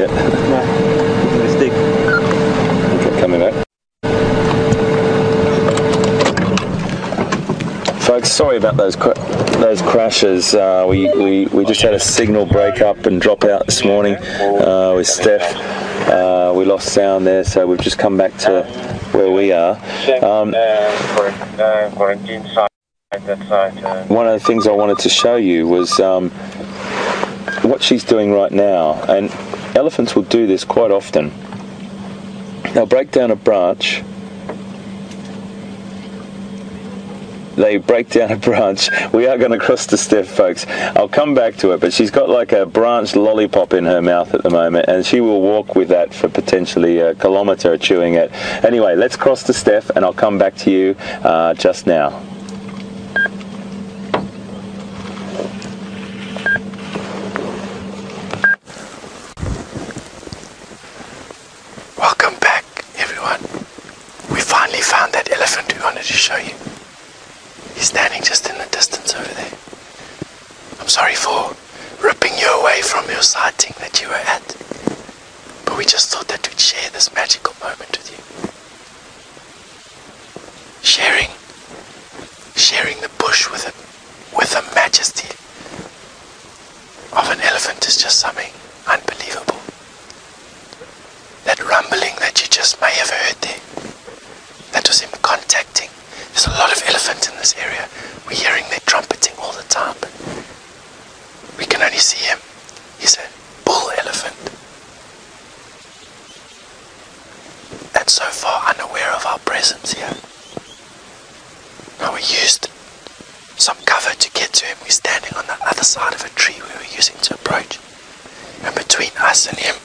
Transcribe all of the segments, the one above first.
yet? No, stick. Okay, coming back. Folks, sorry about those crashes. We just had a signal break up and drop out this morning with Steph. We lost sound there, so we've just come back to where we are. One of the things I wanted to show you was what she's doing right now, and elephants will do this quite often. They'll break down a branch. They break down a branch. We are going to cross to Steph, folks. I'll come back to it, but she's got like a branch lollipop in her mouth at the moment, and she will walk with that for potentially a kilometre chewing it. Anyway, let's cross to Steph, and I'll come back to you just now. Welcome back, everyone. We finally found that elephant we wanted to show you. He's standing just in the distance over there. I'm sorry for ripping you away from your sighting that you were at, but we just thought that we'd share this magical moment with you. Sharing the bush with the majesty of an elephant is just something unbelievable. That rumbling that you just may have heard there, that was him contacting. There's a lot of elephant in this area. We're hearing their trumpeting all the time, but we can only see him. He's a bull elephant, and so far unaware of our presence here. Now we used some cover to get to him. We're standing on the other side of a tree we were using to approach, and between us and him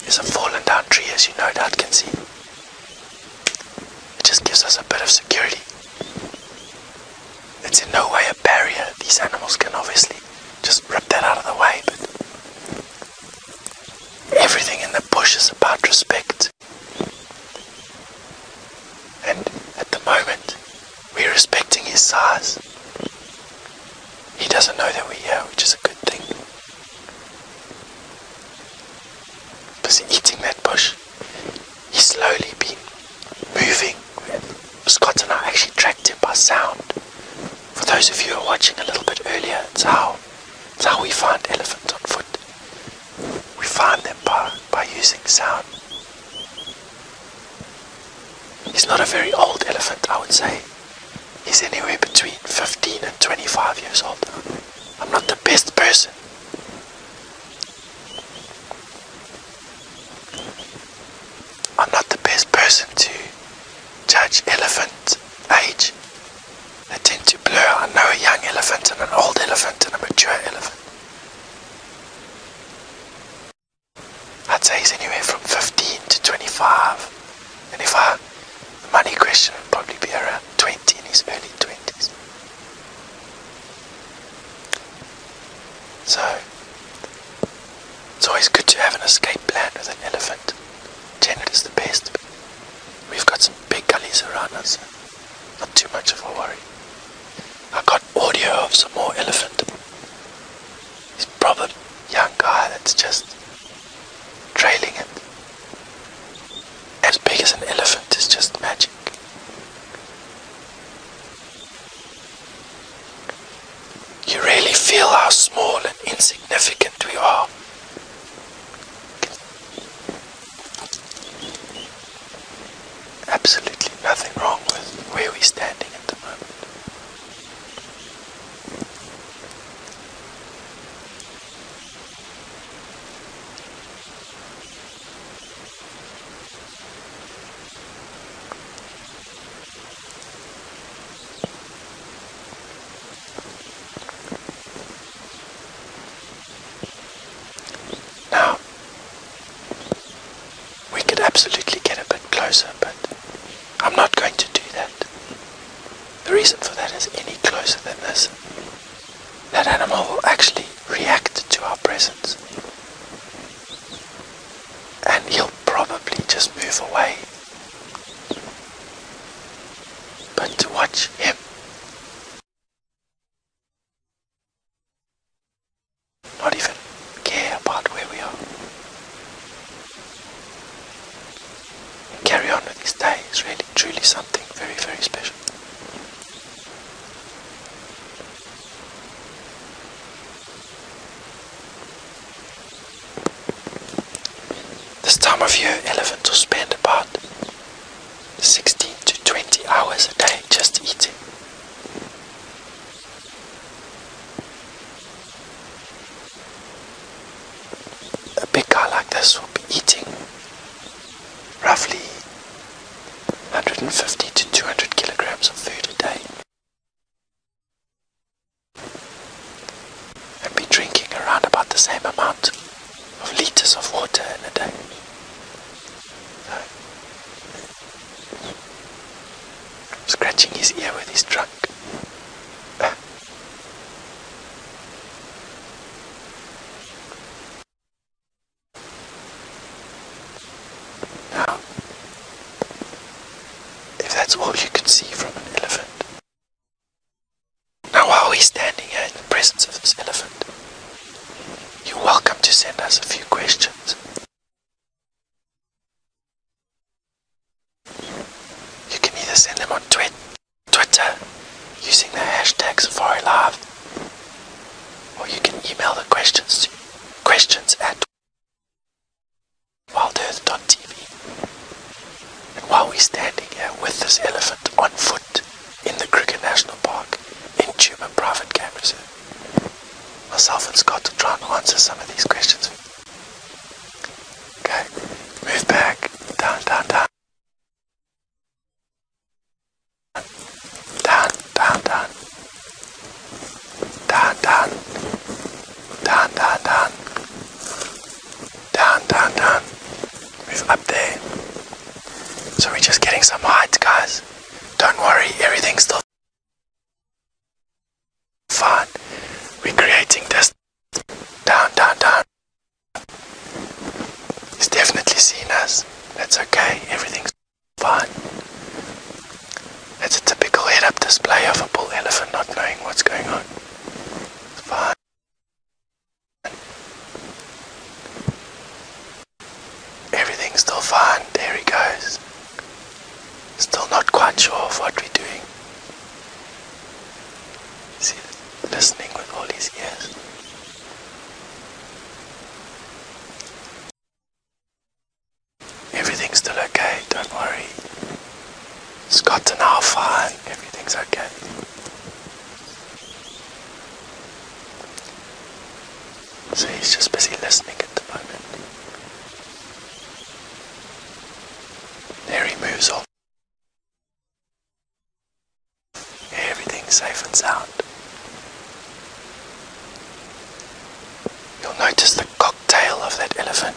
is a fallen down tree, as you no doubt can see. It just gives us a bit of security. It's in no way a barrier. These animals can obviously just rip that out of the way, but everything in the bush is about respect. And at the moment, we're respecting his size. He doesn't know that we're here, which is a good thing. Busy eating that bush. He's slowly been moving. Scott and I actually tracked him by sound. For those of you who are watching a little bit earlier, it's how we find elephants on foot. We find them by using sound. He's not a very old elephant, I would say. He's anywhere between 15 and 25 years old. I'm not the best person. I'm not the best person to judge elephant age. They tend to blur. I know a young elephant and an old elephant and a mature elephant. I'd say he's anywhere from 15 to 25. And the money question would probably be around 20, in his early 20s. So, it's always good to have an escape plan with an elephant. Janet is the best. We've got some big gullies around us, so not too much of a worry. I got audio of some more elephant. He's probably a young guy that's just trailing it. As big as an elephant is just magic. You really feel how small and insignificant we are. Absolutely nothing wrong with where we're standing at the moment. Now, we could absolutely get a bit closer, but I'm not going to do that. The reason for that is any closer than this, that animal will actually react to our presence. And he'll probably just move away. But to watch him not even care about where we are. was really, truly something very, very special. This time of year, elephants will spend about 16 to 20 hours a day just eating. A big guy like this will be eating roughly 150 to 200 kilograms of food a day and be drinking around about the same amount of liters of water in a day. Scratching his ear with his trunk. Now, if that's all you could see from an elephant. Now while we're standing here in the presence of this elephant, you're welcome to send us a few questions. You can either send them on Twitter using the hashtag SafariLive, or you can email the questions to questions@WildEarthTV. And while we're standing here with this elephant on foot in the Kruger National Park in Djuma Private Game Reserve, myself and Scott will try and answer some of these questions. Okay, move back, down, down, down. Down, down, down. Down, down. Down, down, down. Down, down, down. Move up there. So we're just getting some height, guys. Don't worry, everything's still fine. We're creating this. Down, down, down. He's definitely seen us. That's okay, everything's fine. It's a typical head-up display of a bull elephant not knowing what's going on. It's fine. Everything's still fine. There he goes. Still not quite sure of what we're doing. See, listening with all his ears. Everything's still okay, don't worry. Scott and I are fine, everything's okay. So he's just busy listening at the moment. There he moves off. Everything's safe and sound. You'll notice the cocktail of that elephant.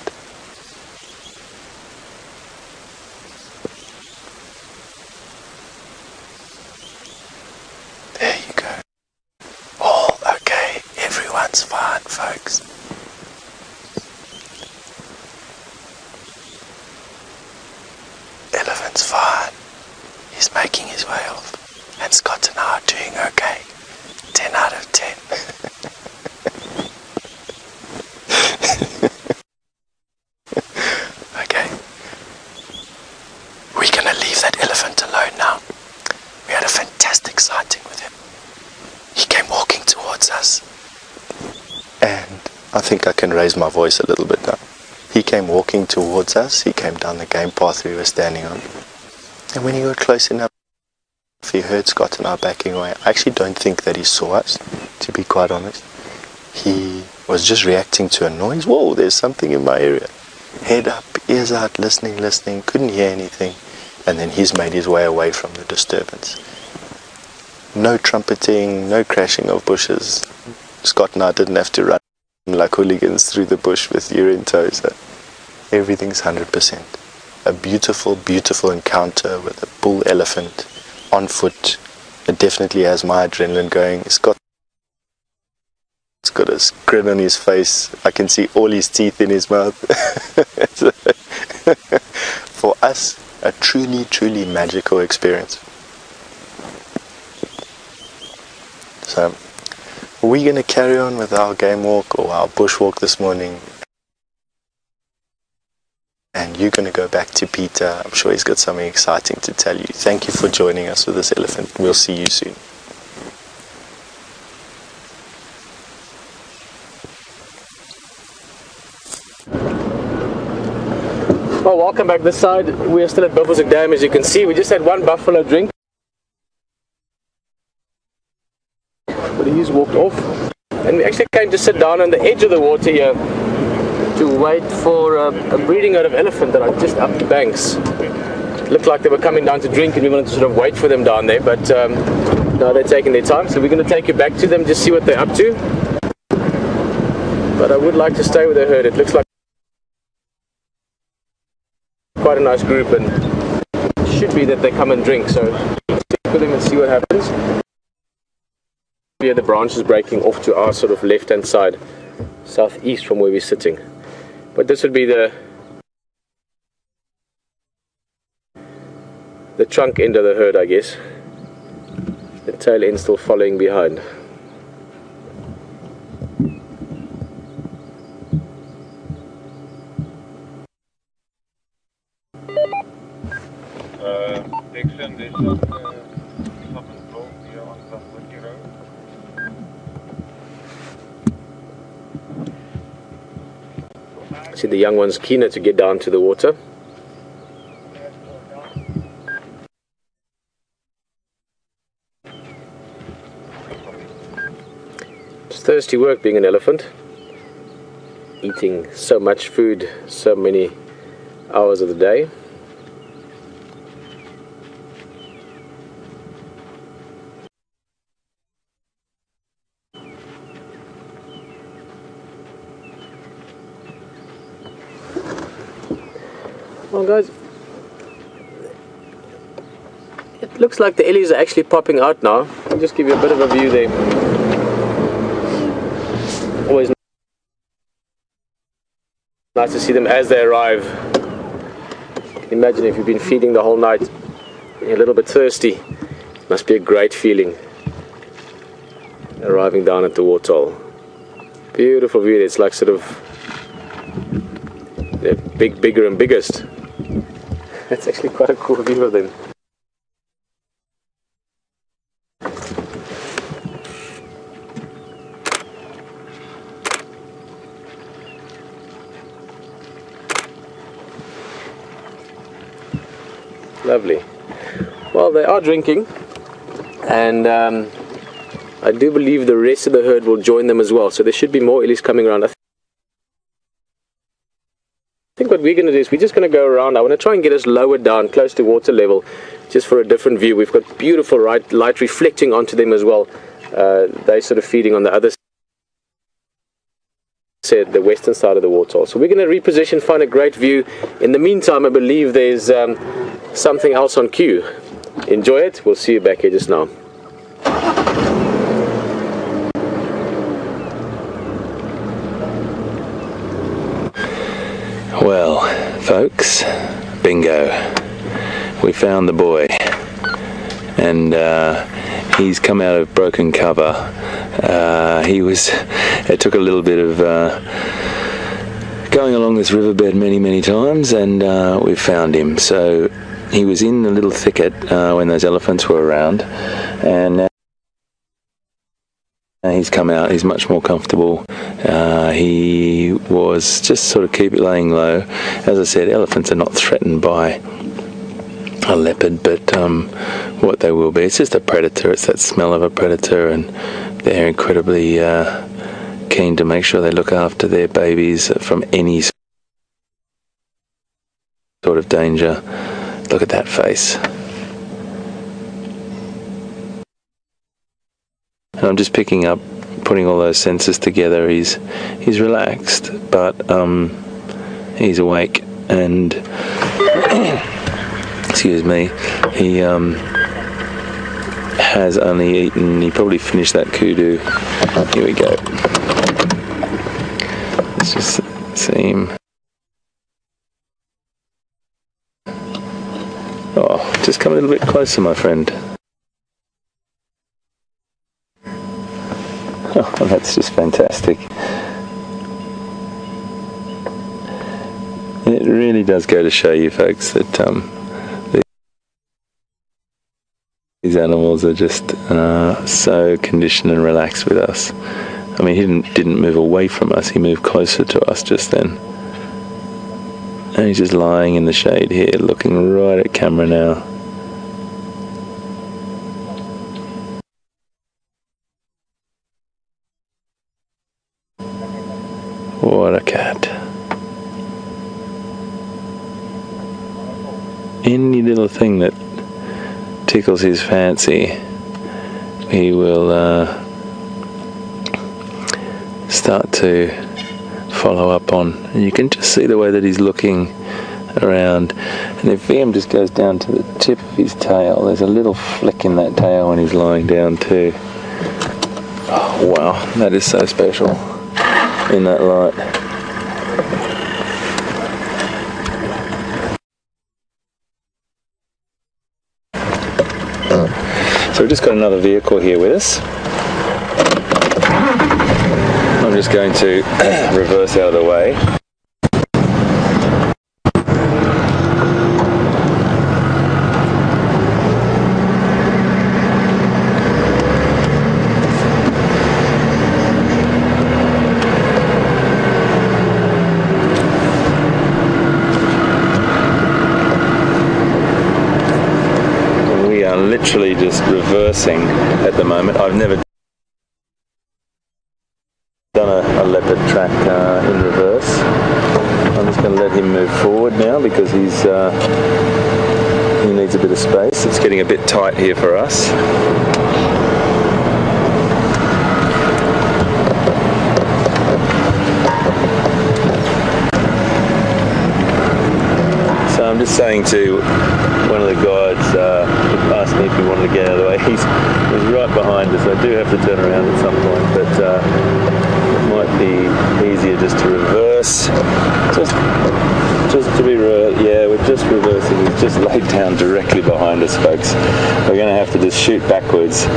There you go. All okay. Everyone's fine, folks. Elephant's fine. He's making his way off. And Scott and I are doing okay. 10 out of 10. Okay. We're gonna leave that elephant alone now. We had a fantastic sighting with him. He came walking towards us. And I think I can raise my voice a little bit now. He came walking towards us. He came down the game path we were standing on. And when he got close enough, he heard Scott and I backing away. I actually don't think that he saw us, to be quite honest. He was just reacting to a noise. Whoa, there's something in my area. Head up, ears out, listening, couldn't hear anything. And then he's made his way away from the disturbance. No trumpeting, no crashing of bushes. Scott and I didn't have to run like hooligans through the bush with urine toes. So everything's 100%. A beautiful, beautiful encounter with a bull elephant on foot. It definitely has my adrenaline going. Scott's got a grin on his face. I can see all his teeth in his mouth. For us, a truly, truly magical experience. So, we're going to carry on with our game walk or our bushwalk this morning. And you're going to go back to Peter. I'm sure he's got something exciting to tell you. Thank you for joining us with this elephant. We'll see you soon. Well, welcome back this side. We are still at Buffelshoek Dam, as you can see. We just had one buffalo drink, but he's walked off. And we actually came to sit down on the edge of the water here to wait for a breeding herd of elephant that are just up the banks. It looked like they were coming down to drink, and we wanted to sort of wait for them down there, but now they're taking their time. So we're going to take you back to them, just see what they're up to. But I would like to stay with the herd. It looks like quite a nice group, and it should be that they come and drink. So let's stick with them and see what happens. Here the branch is breaking off to our sort of left hand side, southeast from where we're sitting. But this would be the trunk end of the herd, I guess. The tail end still following behind. See the young one's keener to get down to the water. It's thirsty work being an elephant, eating so much food so many hours of the day. Well guys, it looks like the ellies are actually popping out now. I'll just give you a bit of a view there. Always nice to see them as they arrive. Imagine if you've been feeding the whole night and you're a little bit thirsty. It must be a great feeling arriving down at the waterhole. Beautiful view. It's like sort of they're bigger and biggest. That's actually quite a cool view of them. Lovely. Well, they are drinking, and I do believe the rest of the herd will join them as well. So there should be more ellies coming around. I think what we're going to do is we're just going to go around. I want to try and get us lower down, close to water level, just for a different view. We've got beautiful light reflecting onto them as well. They're sort of feeding on the other side, the western side of the waterhole. So we're going to reposition, find a great view. In the meantime, I believe there's something else on cue. Enjoy it. We'll see you back here just now. Well, folks, bingo. We found the boy, and he's come out of broken cover. It took a little bit of going along this riverbed many times, and we found him. So he was in the little thicket when those elephants were around, and he's come out. He's much more comfortable. He was just sort of laying low. As I said, elephants are not threatened by a leopard, but what they will be, it's just a predator. It's that smell of a predator, and they're incredibly keen to make sure they look after their babies from any sort of danger. Look at that face. And I'm just picking up, putting all those senses together. He's relaxed, but he's awake, and excuse me, he has only eaten, he probably finished that kudu. Here we go. Let's just see him. Oh, just come a little bit closer, my friend. Oh, that's just fantastic. It it really does go to show you folks that these animals are just so conditioned and relaxed with us. I mean, he didn't move away from us, he moved closer to us just then. And he's just lying in the shade here, looking right at camera now. What a cat. Any little thing that tickles his fancy, he will start to follow up on. And you can just see the way that he's looking around. And if VM just goes down to the tip of his tail, there's a little flick in that tail when he's lying down too. Oh wow, that is so special in that light. So we've just got another vehicle here with us. I'm just going to reverse out of the way. We are literally just reversing at the moment. I've never done a leopard track in reverse. I'm just going to let him move forward now because he needs a bit of space. It's getting a bit tight here for us. So I'm just saying to one of the guides, who asked me if he wanted to get out of the way. He's right behind us. I do have to turn around at some point, but it might be easier just to reverse. Just to be yeah, we're just reversing. He's just laid down directly behind us, folks. We're going to have to just shoot backwards.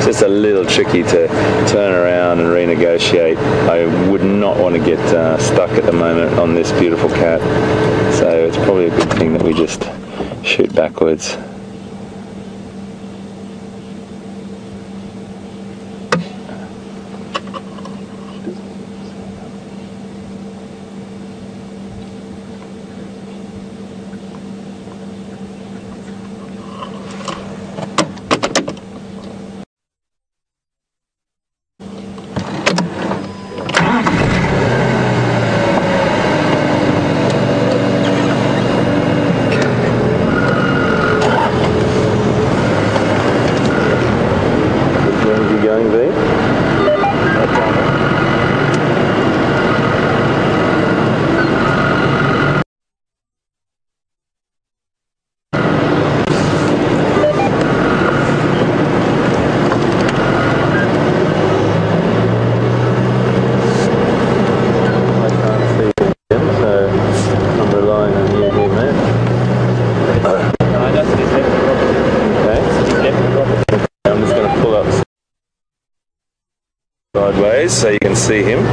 Just a little tricky to turn around and renegotiate. I would not want to get stuck at the moment on this beautiful cat, so it's probably a good thing that we just shoot backwards. Sideways so you can see him.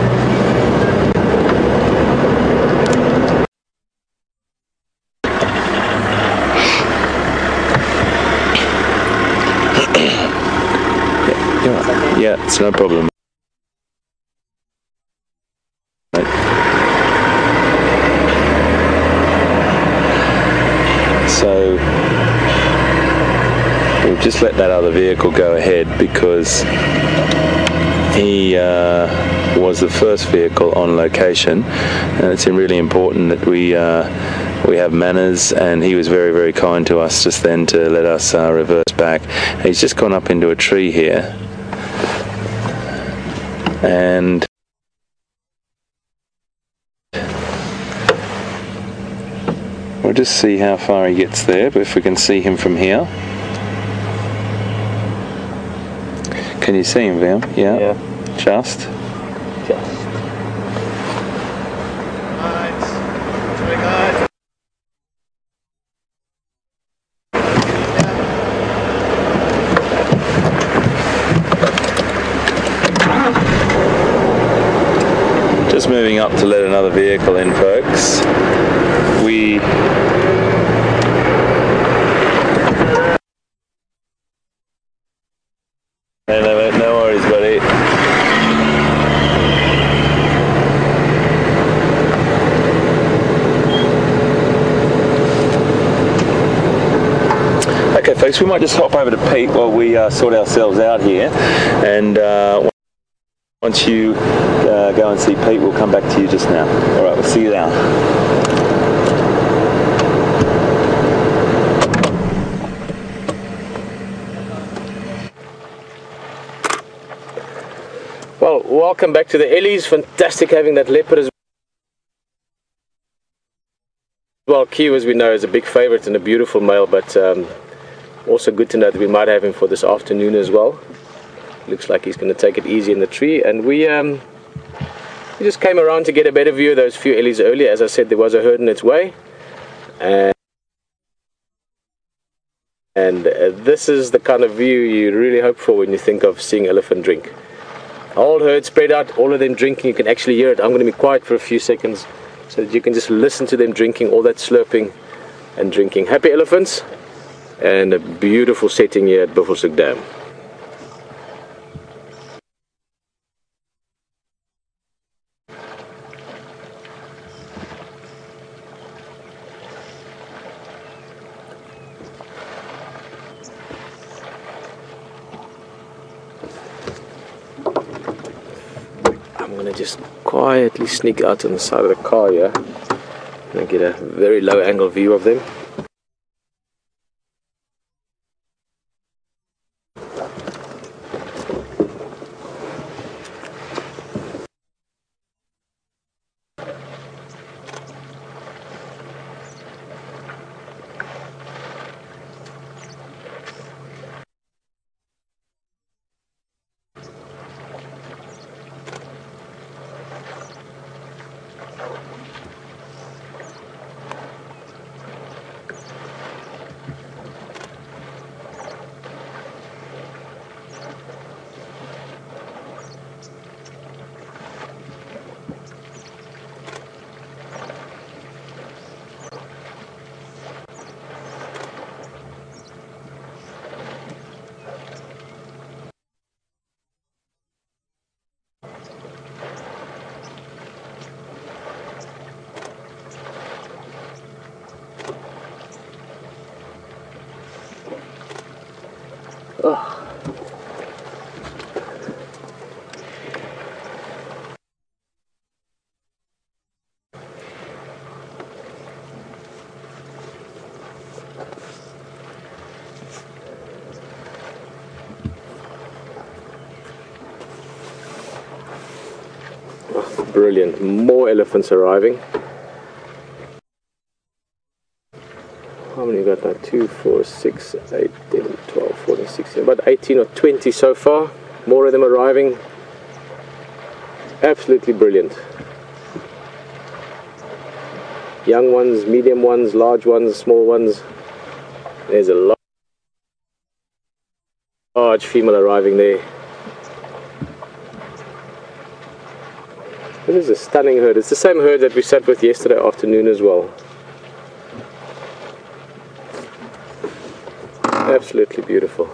Yeah, it's no problem. So we've just let that other vehicle go ahead because he was the first vehicle on location, and it's really important that we have manners, and he was very, very kind to us just then to let us reverse back. He's just gone up into a tree here, and we'll just see how far he gets there, but if we can see him from here. Can you see him, Vam? Yeah. Yeah. Just. just moving up to let another vehicle in, folks. No worries, buddy. Okay, folks, we might just hop over to Pete while we sort ourselves out here, and once you go and see Pete, we'll come back to you just now. All right, we'll see you now. Well, welcome back to the Ellies. Fantastic having that leopard as well. Q, as we know, is a big favorite and a beautiful male, but also good to know that we might have him for this afternoon as well. Looks like he's going to take it easy in the tree, and we just came around to get a better view of those few Ellies earlier. As I said, there was a herd in its way, and this is the kind of view you really hope for when you think of seeing elephant drink. Whole herd spread out, all of them drinking. You can actually hear it. I'm going to be quiet for a few seconds so that you can just listen to them drinking, all that slurping and drinking. Happy elephants, and a beautiful setting here at Buffelshoek Dam. I'm going to just quietly sneak out on the side of the car here and get a very low angle view of them. Oh. Oh, brilliant. More elephants arriving. How many you got now? 2, 4, 6, 8, 10, 12, 14, 16, about 18 or 20 so far. More of them arriving. Absolutely brilliant. Young ones, medium ones, large ones, small ones. There's a large female arriving there. This is a stunning herd. It's the same herd that we sat with yesterday afternoon as well. Absolutely beautiful.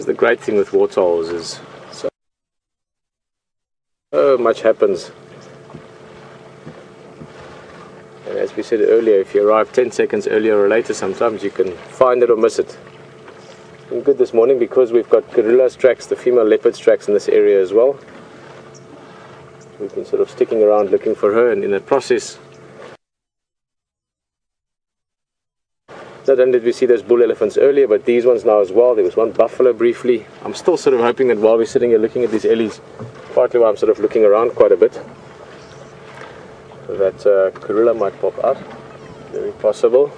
The great thing with waterholes is so much happens, and as we said earlier, if you arrive 10 seconds earlier or later, sometimes you can find it or miss it. And good this morning because we've got gorilla's tracks, the female leopard's tracks in this area as well. We've been sort of sticking around looking for her, and in the process Not only did we see those bull elephants earlier, but these ones now as well. There was one buffalo briefly. I'm still sort of hoping that while we're sitting here looking at these ellies, partly why I'm sort of looking around quite a bit, that Karula might pop up. Very possible.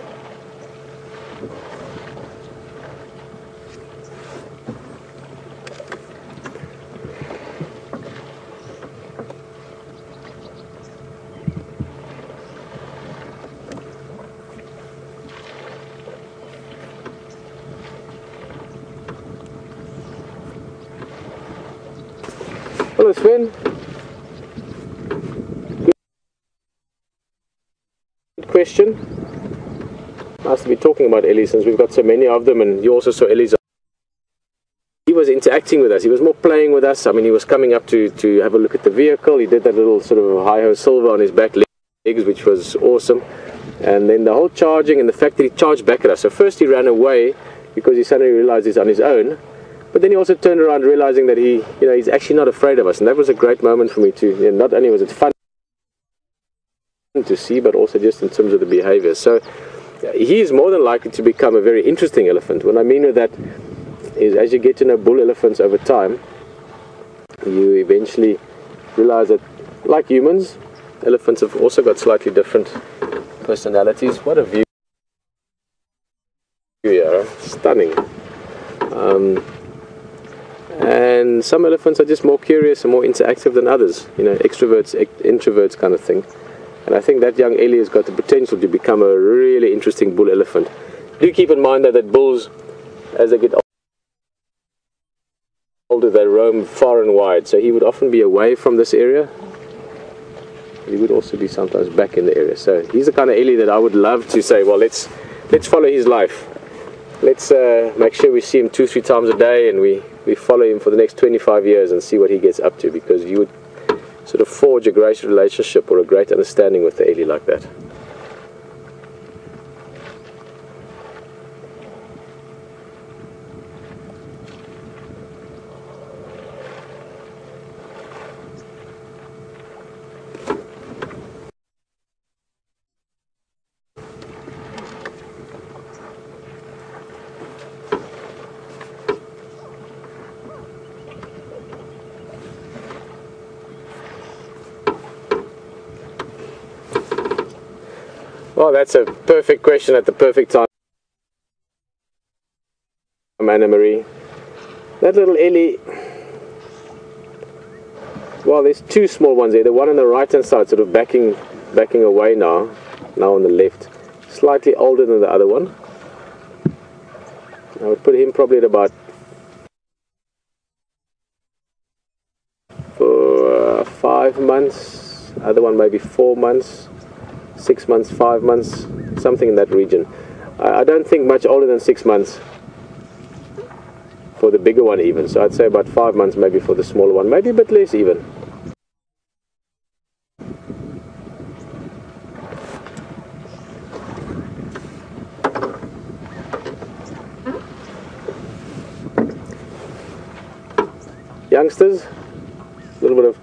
Hello Sven. Good question. Nice to be talking about ellies since we've got so many of them, and you also saw ellies. He was interacting with us. He was more playing with us. I mean, he was coming up to have a look at the vehicle. He did that little sort of hi-ho silver on his back legs, which was awesome. And then the whole charging and the fact that he charged back at us. So first he ran away because he suddenly realized he's on his own. But then he also turned around realizing that he's actually not afraid of us. And that was a great moment for me to, not only was it fun to see, but also just in terms of the behavior. So he is more than likely to become a very interesting elephant. What I mean with that is, as you get to know bull elephants over time, you eventually realize that, like humans, elephants have also got slightly different personalities. What a view here, stunning. And some elephants are just more curious and more interactive than others, extroverts, introverts kind of thing. And I think that young ellie has got the potential to become a really interesting bull elephant. Do keep in mind that bulls, as they get older, they roam far and wide. So he would often be away from this area. He would also be sometimes back in the area. So he's the kind of ellie that I would love to say, well, let's follow his life. Let's make sure we see him 2-3 times a day, and we follow him for the next 25 years and see what he gets up to, because you would sort of forge a great relationship or a great understanding with the ellie like that. Well, that's a perfect question at the perfect time, Anna Marie. That little ellie, well, there's two small ones there. The one on the right hand side, sort of backing away now on the left, slightly older than the other one. I would put him probably at about 5 months, other one maybe 4 months, 6 months, 5 months, something in that region. I don't think much older than 6 months for the bigger one even. So I'd say about 5 months maybe for the smaller one, maybe a bit less even. Youngsters, a little bit of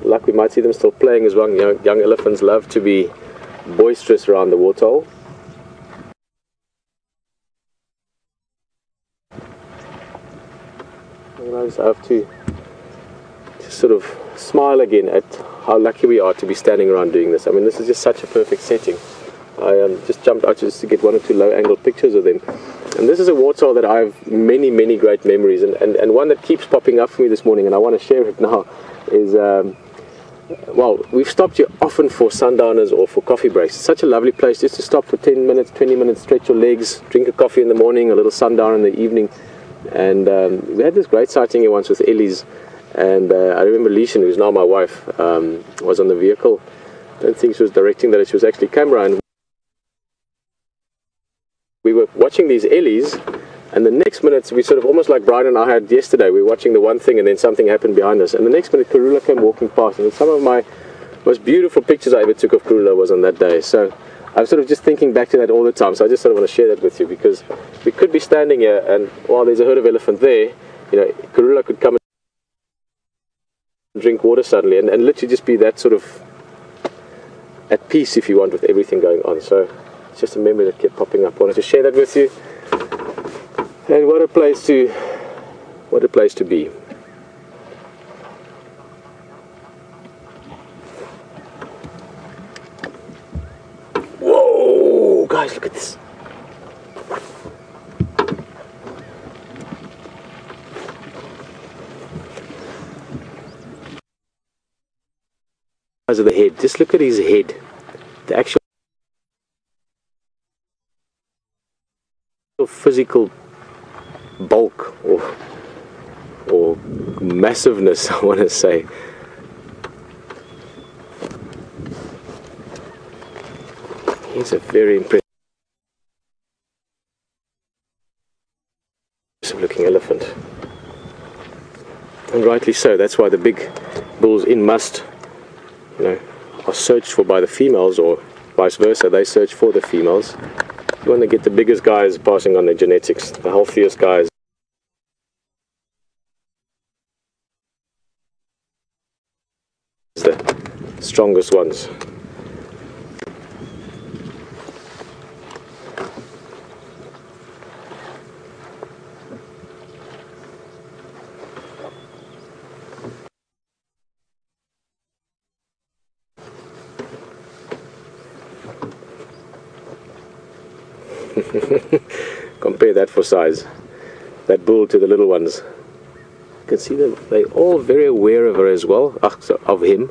luck, we might see them still playing as well. Young elephants love to be boisterous around the waterhole. And I just have to sort of smile again at how lucky we are to be standing around doing this. I mean, this is just such a perfect setting. I just jumped out just to get 1 or 2 low-angle pictures of them. And this is a waterhole that I have many great memories, and one that keeps popping up for me this morning, and I want to share it now, is well, we've stopped here often for sundowners or for coffee breaks. It's such a lovely place just to stop for 10 minutes, 20 minutes, stretch your legs, drink a coffee in the morning, a little sundowner in the evening. And we had this great sighting here once with ellies, and I remember Leishan, who's now my wife, was on the vehicle. I don't think she was directing that, she was actually camera, and we were watching these ellies, and the next minute, we sort of almost like Brian and I had yesterday, we were watching the one thing and then something happened behind us, and the next minute Karula came walking past, and some of my most beautiful pictures I ever took of Karula was on that day. So I'm sort of just thinking back to that all the time, so I just sort of want to share that with you, because we could be standing here and while there's a herd of elephant there, Karula could come and drink water suddenly, and literally just be that sort of at peace, if you want, with everything going on. So It's just a memory that kept popping up. I wanted to share that with you. And what a place to be. Whoa, guys, look at this. Of the head, just look at his head, the actual physical bulk or massiveness, I want to say. He's a very impressive looking elephant, and rightly so. That's why the big bulls in must, are searched for by the females, or vice versa, they search for the females. You want to get the biggest guys passing on their genetics, the healthiest guys, the strongest ones. Compare that for size, that bull to the little ones. You can see them, they're all very aware of her as well, of him.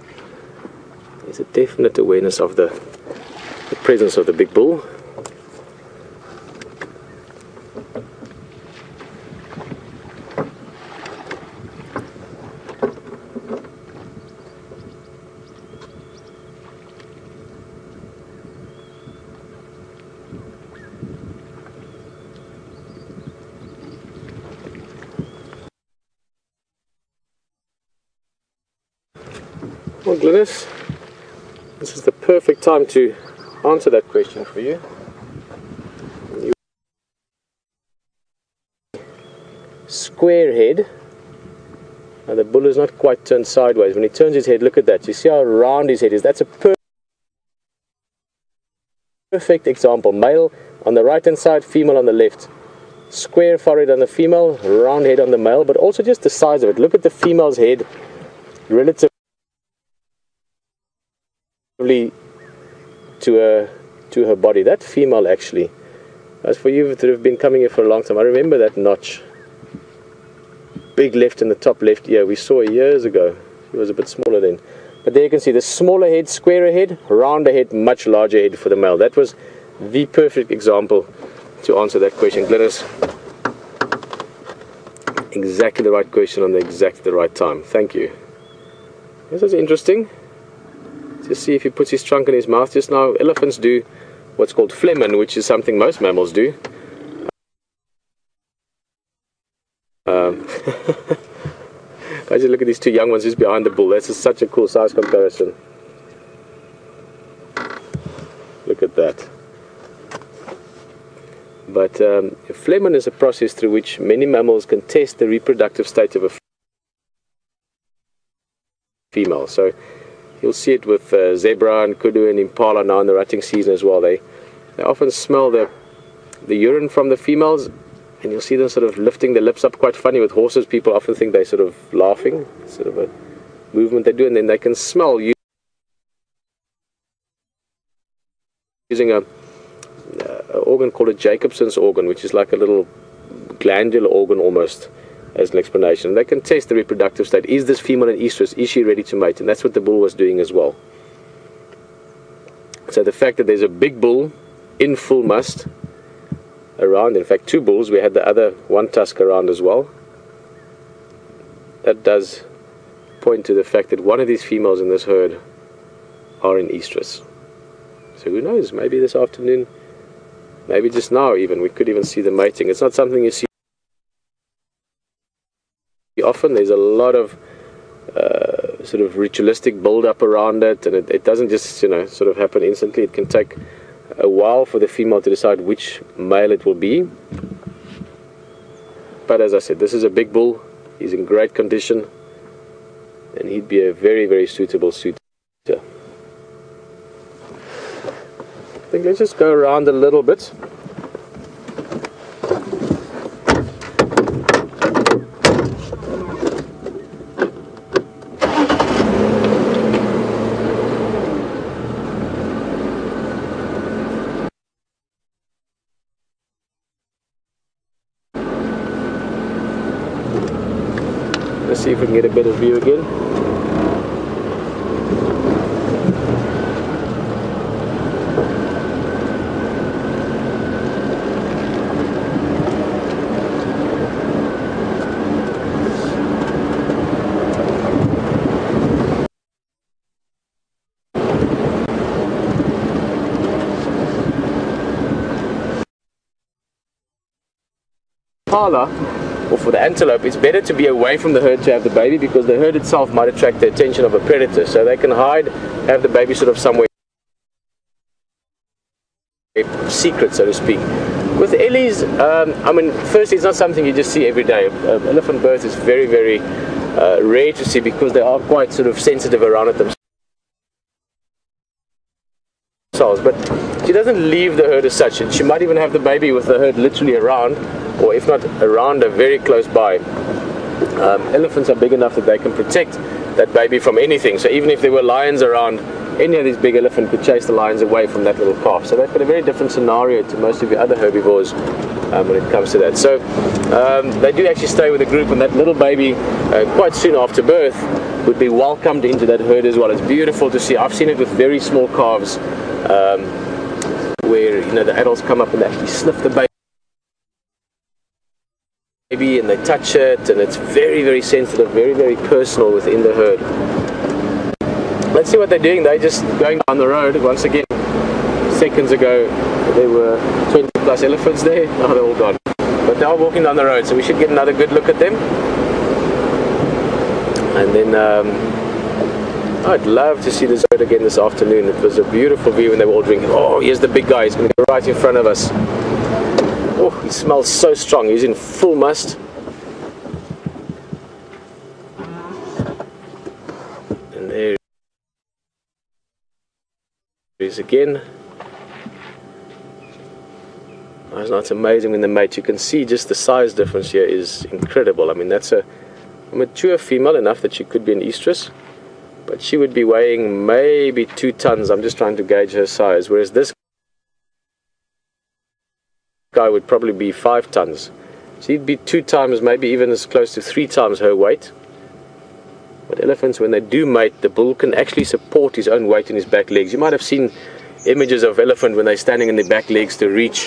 There's a definite awareness of the presence of the big bull. Well, Glynis, this is the perfect time to answer that question for you. Square head. Now the bull is not quite turned sideways. When he turns his head, look at that. You see how round his head is? That's a perfect example. Male on the right hand side, female on the left. Square forehead on the female, round head on the male, but also just the size of it. Look at the female's head relative to her body. That female, actually, as for you that have been coming here for a long time, I remember that notch, big left in the top left ear. We saw her years ago. She was a bit smaller then, but there you can see the smaller head, squarer head, rounder head, much larger head for the male. That was the perfect example to answer that question, Glynis. Exactly the right question on exactly the right time. Thank you. This is interesting. Just see if he puts his trunk in his mouth. Just now, elephants do what's called phlegmon, which is something most mammals do. I just look at these two young ones just behind the bull. That's such a cool size comparison. Look at that. But phlegmon is a process through which many mammals can test the reproductive state of a female. So you'll see it with zebra and kudu and impala now in the rutting season as well. They often smell the urine from the females, and you'll see them sort of lifting their lips up quite funny. With horses, people often think they're sort of laughing, sort of a movement they do, and then they can smell using an organ called a Jacobson's organ, which is like a little glandular organ almost, as an explanation. They can test the reproductive state. Is this female in estrus? Is she ready to mate? And that's what the bull was doing as well. So the fact that there's a big bull in full must around, in fact two bulls, we had the other one tusk around as well, that does point to the fact that one of these females in this herd are in estrus. So who knows, maybe this afternoon, maybe just now even, we could even see the mating. It's not something you see often. There's a lot of sort of ritualistic build-up around it, and it doesn't just sort of happen instantly. It can take a while for the female to decide which male it will be. But as I said, this is a big bull. He's in great condition, and he'd be a very, very suitable suitor. think let's just go around a little bit. Let's see if we can get a better view again. Or for the antelope, it's better to be away from the herd to have the baby, because the herd itself might attract the attention of a predator, so they can hide, have the baby sort of somewhere secret, so to speak. With ellies, I mean, firstly, it's not something you just see every day. Elephant birth is very, very rare to see, because they are quite sort of sensitive around it themselves. But she doesn't leave the herd as such. She might even have the baby with the herd literally around, or if not around her, very close by. Elephants are big enough that they can protect that baby from anything. So even if there were lions around, any of these big elephants could chase the lions away from that little calf. So they've got a very different scenario to most of the other herbivores when it comes to that. So they do actually stay with the group, and that little baby quite soon after birth would be welcomed into that herd as well. It's beautiful to see. I've seen it with very small calves where, you know, the adults come up and they actually sniff the baby and they touch it, and it's very, very sensitive, very, very personal within the herd. Let's see what they're doing. They're just going down the road. Once again, seconds ago there were 20 plus elephants there. Now they're all gone, but they are walking down the road, so we should get another good look at them. And then I'd love to see this bird again this afternoon. It was a beautiful view when they were all drinking. Oh, here's the big guy. He's going to go right in front of us. Oh, he smells so strong. He's in full must. And there he is again. Oh, it's amazing when they mate. You can see just the size difference here is incredible. I mean, that's a mature female enough that she could be an estrus, but she would be weighing maybe 2 tons. I'm just trying to gauge her size, whereas this guy would probably be 5 tons. So he'd be 2 times, maybe even as close to 3 times her weight. But elephants, when they do mate, the bull can actually support his own weight in his back legs. You might have seen images of elephant when they're standing in their back legs to reach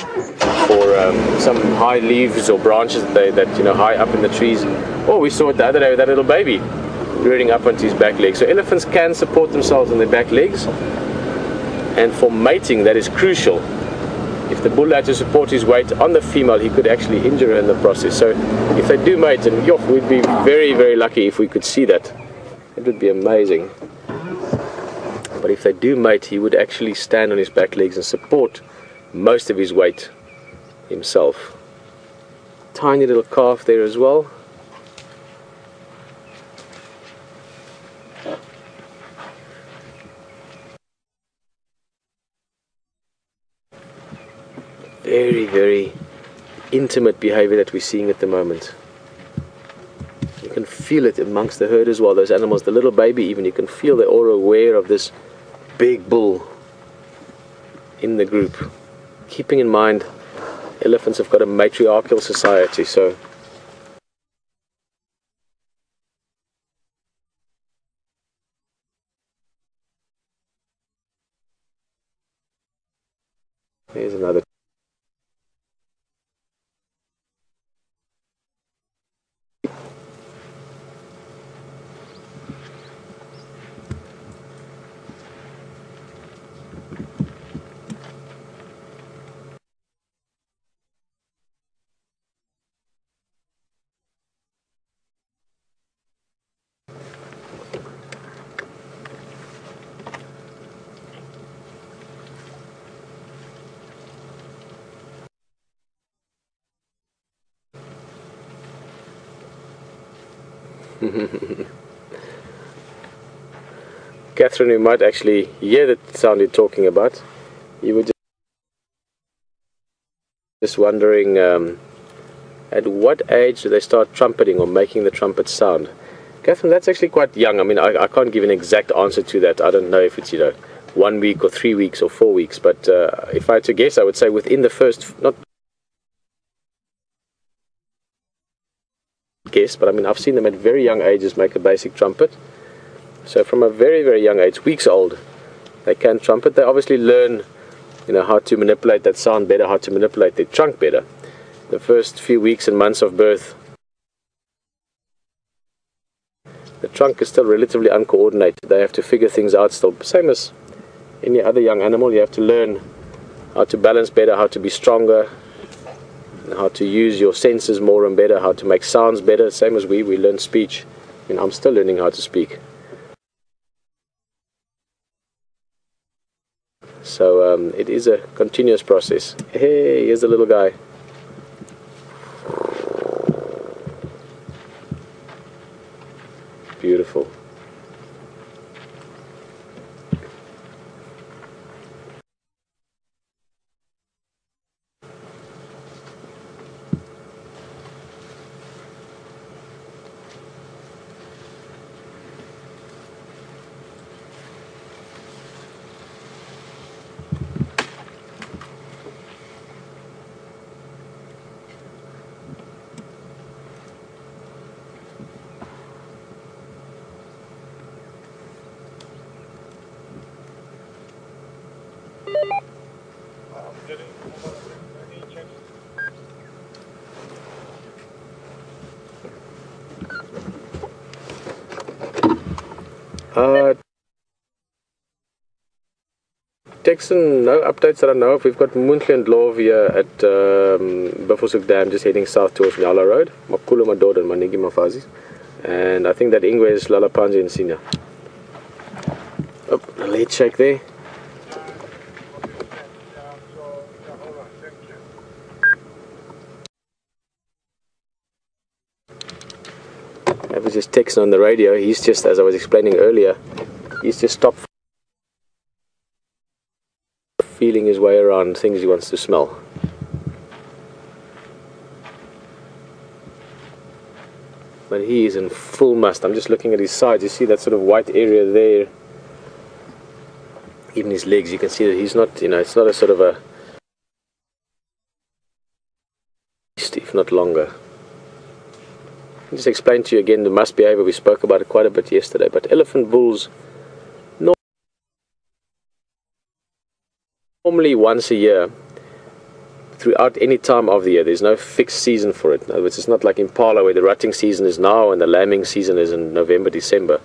for some high leaves or branches that you know, high up in the trees. Oh, we saw it the other day with that little baby rearing up onto his back legs. So elephants can support themselves on their back legs, and for mating that is crucial. If the bull had to support his weight on the female, he could actually injure her in the process. So if they do mate, and we'd be very, very lucky if we could see that. It would be amazing. But if they do mate, he would actually stand on his back legs and support most of his weight himself. Tiny little calf there as well. Very, very intimate behavior that we're seeing at the moment. You can feel it amongst the herd as well, those animals, the little baby even, you can feel they're all aware of this big bull in the group. Keeping in mind, elephants have got a matriarchal society, so here's another. Catherine, you might actually hear the sound you're talking about. You would just Just wondering, at what age do they start trumpeting or making the trumpet sound? Catherine, that's actually quite young. I mean, I can't give an exact answer to that. I don't know if it's, 1 week or 3 weeks or 4 weeks, but if I had to guess, I would say within the first, not guess, but I mean, I've seen them at very young ages make a basic trumpet. So from a very, very young age, weeks old, they can trumpet. They obviously learn, how to manipulate that sound better, how to manipulate their trunk better. The first few weeks and months of birth, the trunk is still relatively uncoordinated. They have to figure things out still. Same as any other young animal, you have to learn how to balance better, how to be stronger, how to use your senses more and better, how to make sounds better. Same as we learn speech. I mean, I'm still learning how to speak. So it is a continuous process. Hey, here's the little guy. Beautiful. Texan, no updates that I know of. We've got Moontly and Love here at Buffelshoek Dam, just heading south towards Nyala Road. Makulu Madod and Manigi Mafazis. And I think that Ingwe is Lalapanji and Senior. Oh, a late shake there. I was just texting on the radio. He's just, as I was explaining earlier, he's just stopped feeling his way around things he wants to smell. But he is in full must. I'm just looking at his sides. You see that sort of white area there? Even his legs, you can see that he's not, it's not a sort of a, if not longer. I'll just explain to you again the must behavior. We spoke about it quite a bit yesterday, but elephant bulls normally once a year, throughout any time of the year. There's no fixed season for it. In other words, it's not like impala where the rutting season is now and the lambing season is in November, December.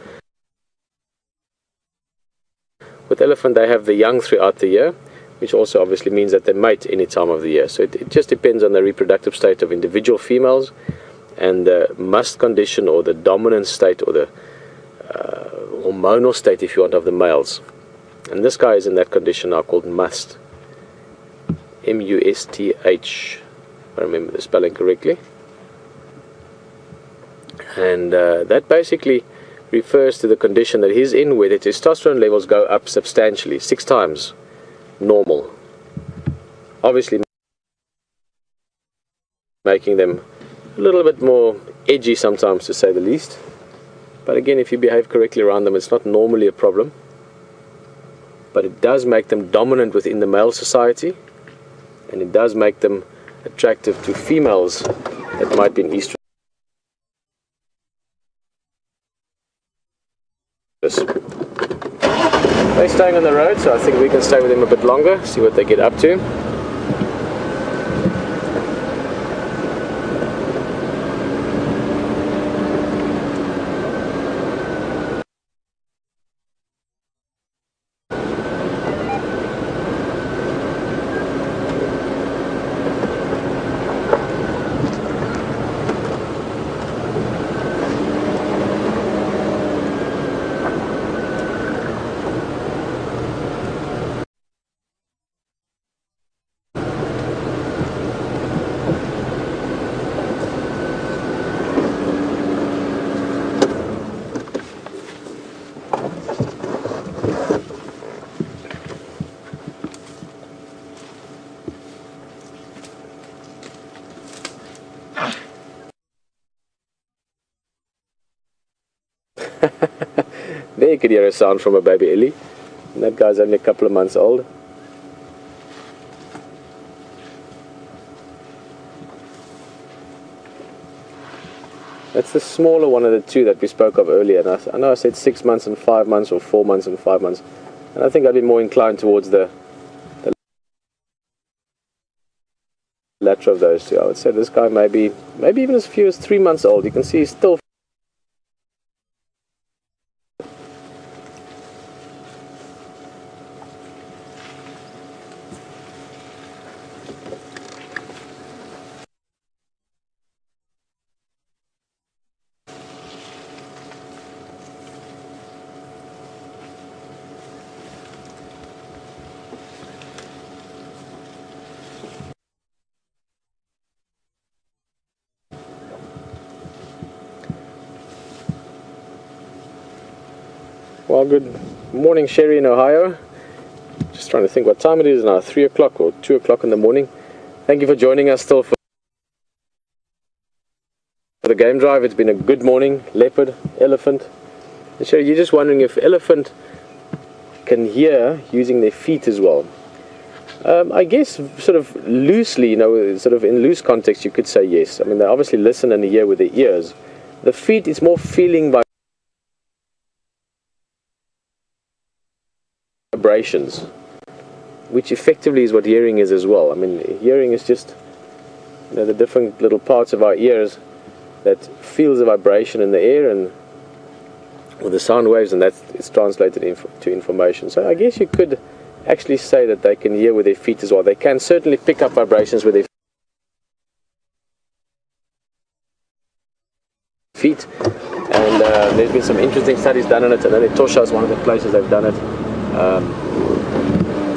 With elephant, they have the young throughout the year, which also obviously means that they mate any time of the year. So it just depends on the reproductive state of individual females and the must condition or the dominant state or the hormonal state, if you want, of the males. And this guy is in that condition now called must. M-U-S-T-H, if I remember the spelling correctly. And that basically refers to the condition that he's in where the testosterone levels go up substantially, 6 times normal. Obviously making them a little bit more edgy sometimes, to say the least. But again, if you behave correctly around them, it's not normally a problem. But it does make them dominant within the male society, and it does make them attractive to females that might be in estrus. They're staying on the road, so I think we can stay with them a bit longer, see what they get up to. you could hear a sound from a baby ellie. And that guy's only a couple of months old. That's the smaller one of the two that we spoke of earlier. And I know I said 6 months and 5 months, or 4 months and 5 months. And I think I'd be more inclined towards the latter of those two. I would say this guy maybe even as few as 3 months old. You can see he's still Well, good morning, Sherry in Ohio. Just trying to think what time it is now, 3 o'clock or 2 o'clock in the morning. Thank you for joining us still for the game drive. It's been a good morning. Leopard, elephant. And Sherry, you're just wondering if elephant can hear using their feet as well. I guess sort of loosely, sort of in loose context, you could say yes. I mean, they obviously listen and hear with their ears. The feet, it's more feeling by vibrations, which effectively is what hearing is as well. I mean, hearing is just the different little parts of our ears that feels the vibration in the air and with the sound waves, and that is translated to information. So I guess you could actually say that they can hear with their feet as well. They can certainly pick up vibrations with their feet, and there's been some interesting studies done on it, and then Etosha is one of the places they've done it.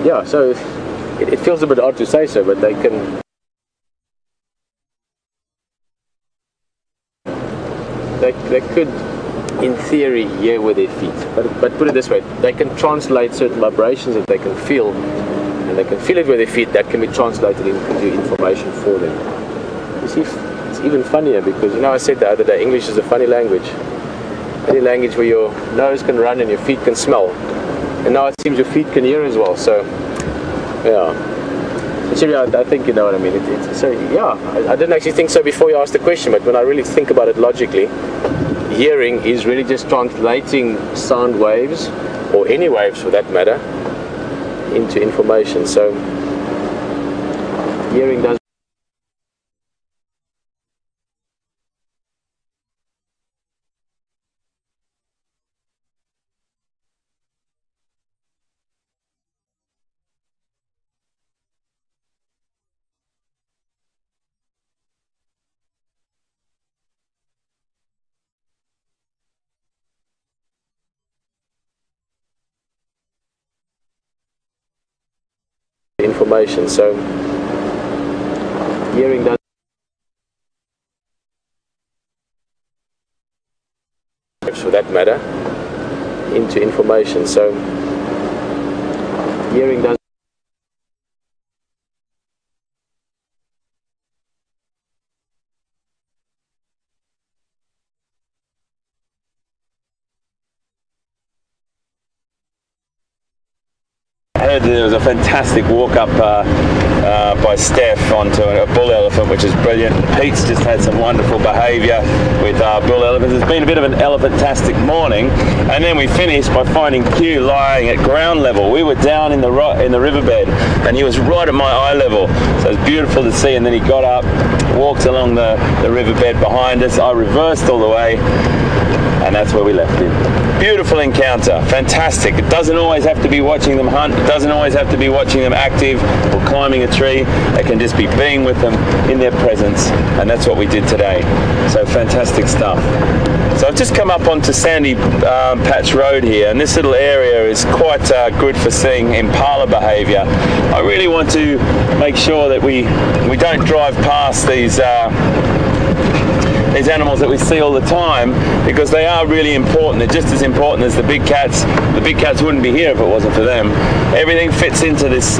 Yeah, so it feels a bit odd to say so, but they could, in theory, hear with their feet. But put it this way, they can translate certain vibrations that they can feel, and they can feel it with their feet. That can be translated into information for them. You see, it's even funnier because, I said the other day, English is a funny language. Any language where your nose can run and your feet can smell. And now it seems your feet can hear as well. So, yeah. Actually, I think you know what I mean. So, yeah, I didn't actually think so before you asked the question, but when I really think about it logically, hearing is really just translating sound waves, or any waves for that matter, into information. So, hearing does information. So hearing does for that matter into information. So hearing does There was a fantastic walk up by Steph onto a bull elephant, which is brilliant. Pete's just had some wonderful behaviour with bull elephants. It's been a bit of an elephantastic morning, and then we finished by finding Q lying at ground level. We were down in the riverbed, and he was right at my eye level. So it was beautiful to see. And then he got up, walked along the riverbed behind us. I reversed all the way, and that's where we left him. Beautiful encounter, fantastic. It doesn't always have to be watching them hunt, it doesn't always have to be watching them active or climbing a tree. It can just be being with them in their presence, and that's what we did today. So fantastic stuff. So I've just come up onto Sandy Patch Road here, and this little area is quite good for seeing impala behaviour. I really want to make sure that we don't drive past these these animals that we see all the time, because they are really important. They're just as important as the big cats. The big cats wouldn't be here if it wasn't for them. Everything fits into this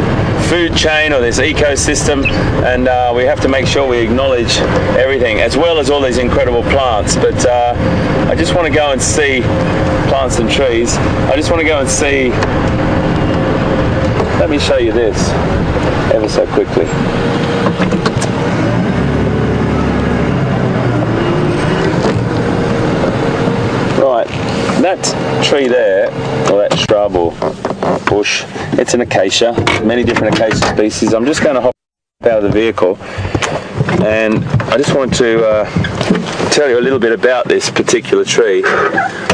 food chain or this ecosystem, and we have to make sure we acknowledge everything, as well as all these incredible plants. But I just want to go and see plants and trees. I just want to go and see. Let me show you this ever so quickly. Right, that tree there, or that shrub or bush, it's an acacia, many different acacia species. I'm just going to hop out of the vehicle, and I just want to tell you a little bit about this particular tree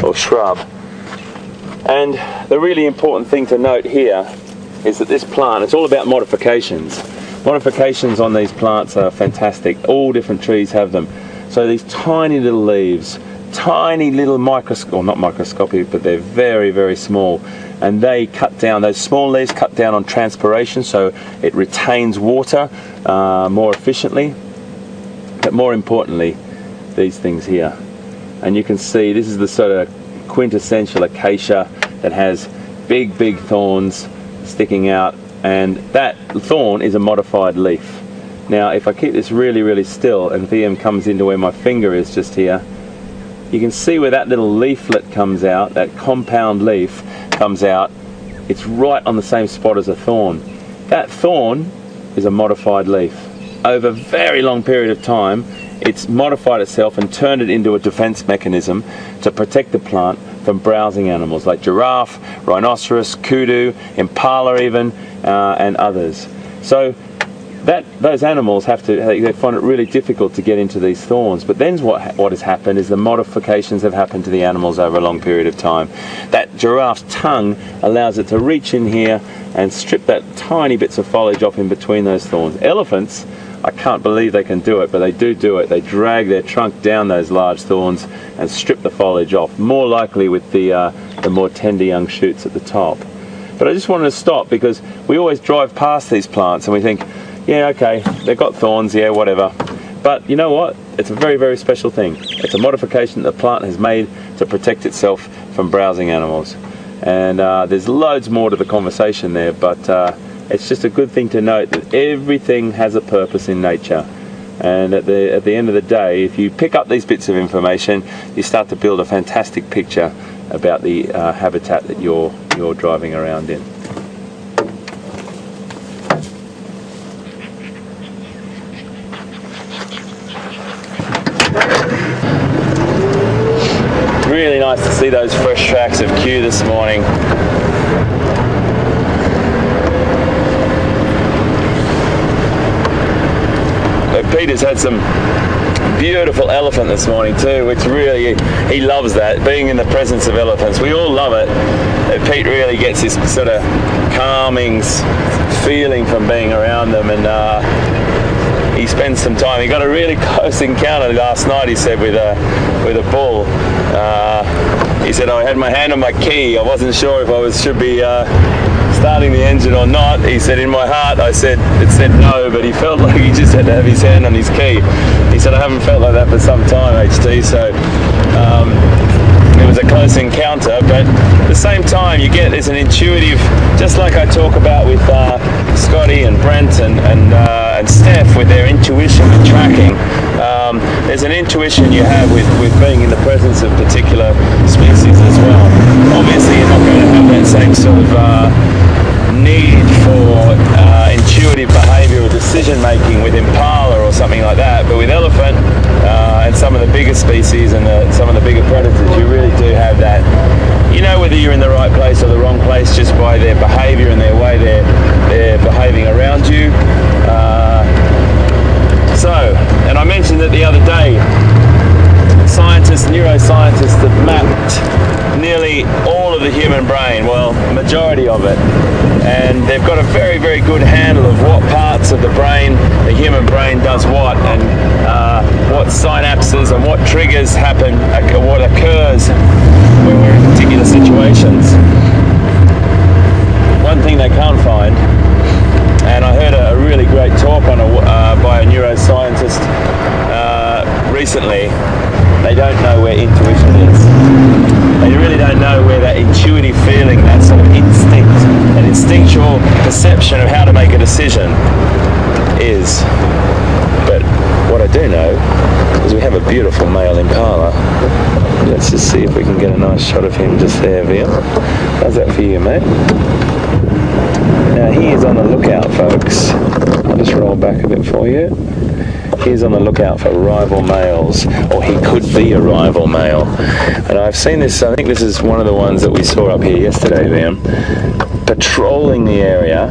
or shrub. And the really important thing to note here is that this plant, it's all about modifications. Modifications on these plants are fantastic. All different trees have them. So these tiny little leaves, tiny little not microscopic, but they're very, very small. And they cut down, those small leaves cut down on transpiration, so it retains water more efficiently. But more importantly, these things here. And you can see this is the sort of quintessential acacia that has big, big thorns sticking out, and that thorn is a modified leaf. Now if I keep this really, really still and VM comes into where my finger is just here, you can see where that little leaflet comes out, that compound leaf comes out. It's right on the same spot as a thorn. That thorn is a modified leaf. Over a very long period of time, it's modified itself and turned it into a defense mechanism to protect the plant from browsing animals like giraffe, rhinoceros, kudu, impala even, and others. So those animals they find it really difficult to get into these thorns. But then what has happened is the modifications have happened to the animals over a long period of time. That giraffe's tongue allows it to reach in here and strip that tiny bits of foliage off in between those thorns. Elephants, I can't believe they can do it, but they do it. They drag their trunk down those large thorns and strip the foliage off, more likely with the more tender young shoots at the top. But I just wanted to stop because we always drive past these plants and we think, yeah, okay, they've got thorns, yeah, whatever. But you know what? It's a very, very special thing. It's a modification that the plant has made to protect itself from browsing animals. And there's loads more to the conversation there, but it's just a good thing to note that everything has a purpose in nature. And at the end of the day, if you pick up these bits of information, you start to build a fantastic picture about the habitat that you're driving around in. Really nice to see those fresh tracks of Q this morning. Peter's had some beautiful elephant this morning too, which really, he loves that, being in the presence of elephants. We all love it. Pete really gets this sort of calming feeling from being around them, and he spends some time. He got a really close encounter last night, he said, with a bull. He said, I had my hand on my key. I wasn't sure if I should be starting the engine or not. He said, in my heart, it said no, but he felt like he just had to have his hand on his key. He said, I haven't felt like that for some time, HT, so it was a close encounter, but at the same time, you get, there's an intuitive, just like I talk about with Scotty and Brent and Steph with their intuition and tracking. There's an intuition you have with being in the presence of particular species as well. Obviously, you're not going to have that same sort of need for intuitive behaviour or decision making with impala or something like that, but with elephant and some of the bigger species and some of the bigger predators, you really do have that. You know whether you're in the right place or the wrong place just by their behaviour and their way they're behaving around you. And I mentioned that the other day, neuroscientists have mapped nearly all of the human brain, well, majority of it, and they've got a very, very good handle of what parts of the brain, the human brain, does what, and what synapses and what triggers happen, what occurs when we're in particular situations. One thing they can't find, and I heard a really great talk on by a neuroscientist constantly, they don't know where intuition is. They really don't know where that intuitive feeling, that sort of instinct, an instinctual perception of how to make a decision is. But what I do know is we have a beautiful male impala. Let's just see if we can get a nice shot of him just there, Liam. How's that for you, mate? Now he is on the lookout, folks. I'll just roll back a bit for you. He's on the lookout for rival males, or he could be a rival male. And I've seen this, I think this is one of the ones that we saw up here yesterday, Liam, patrolling the area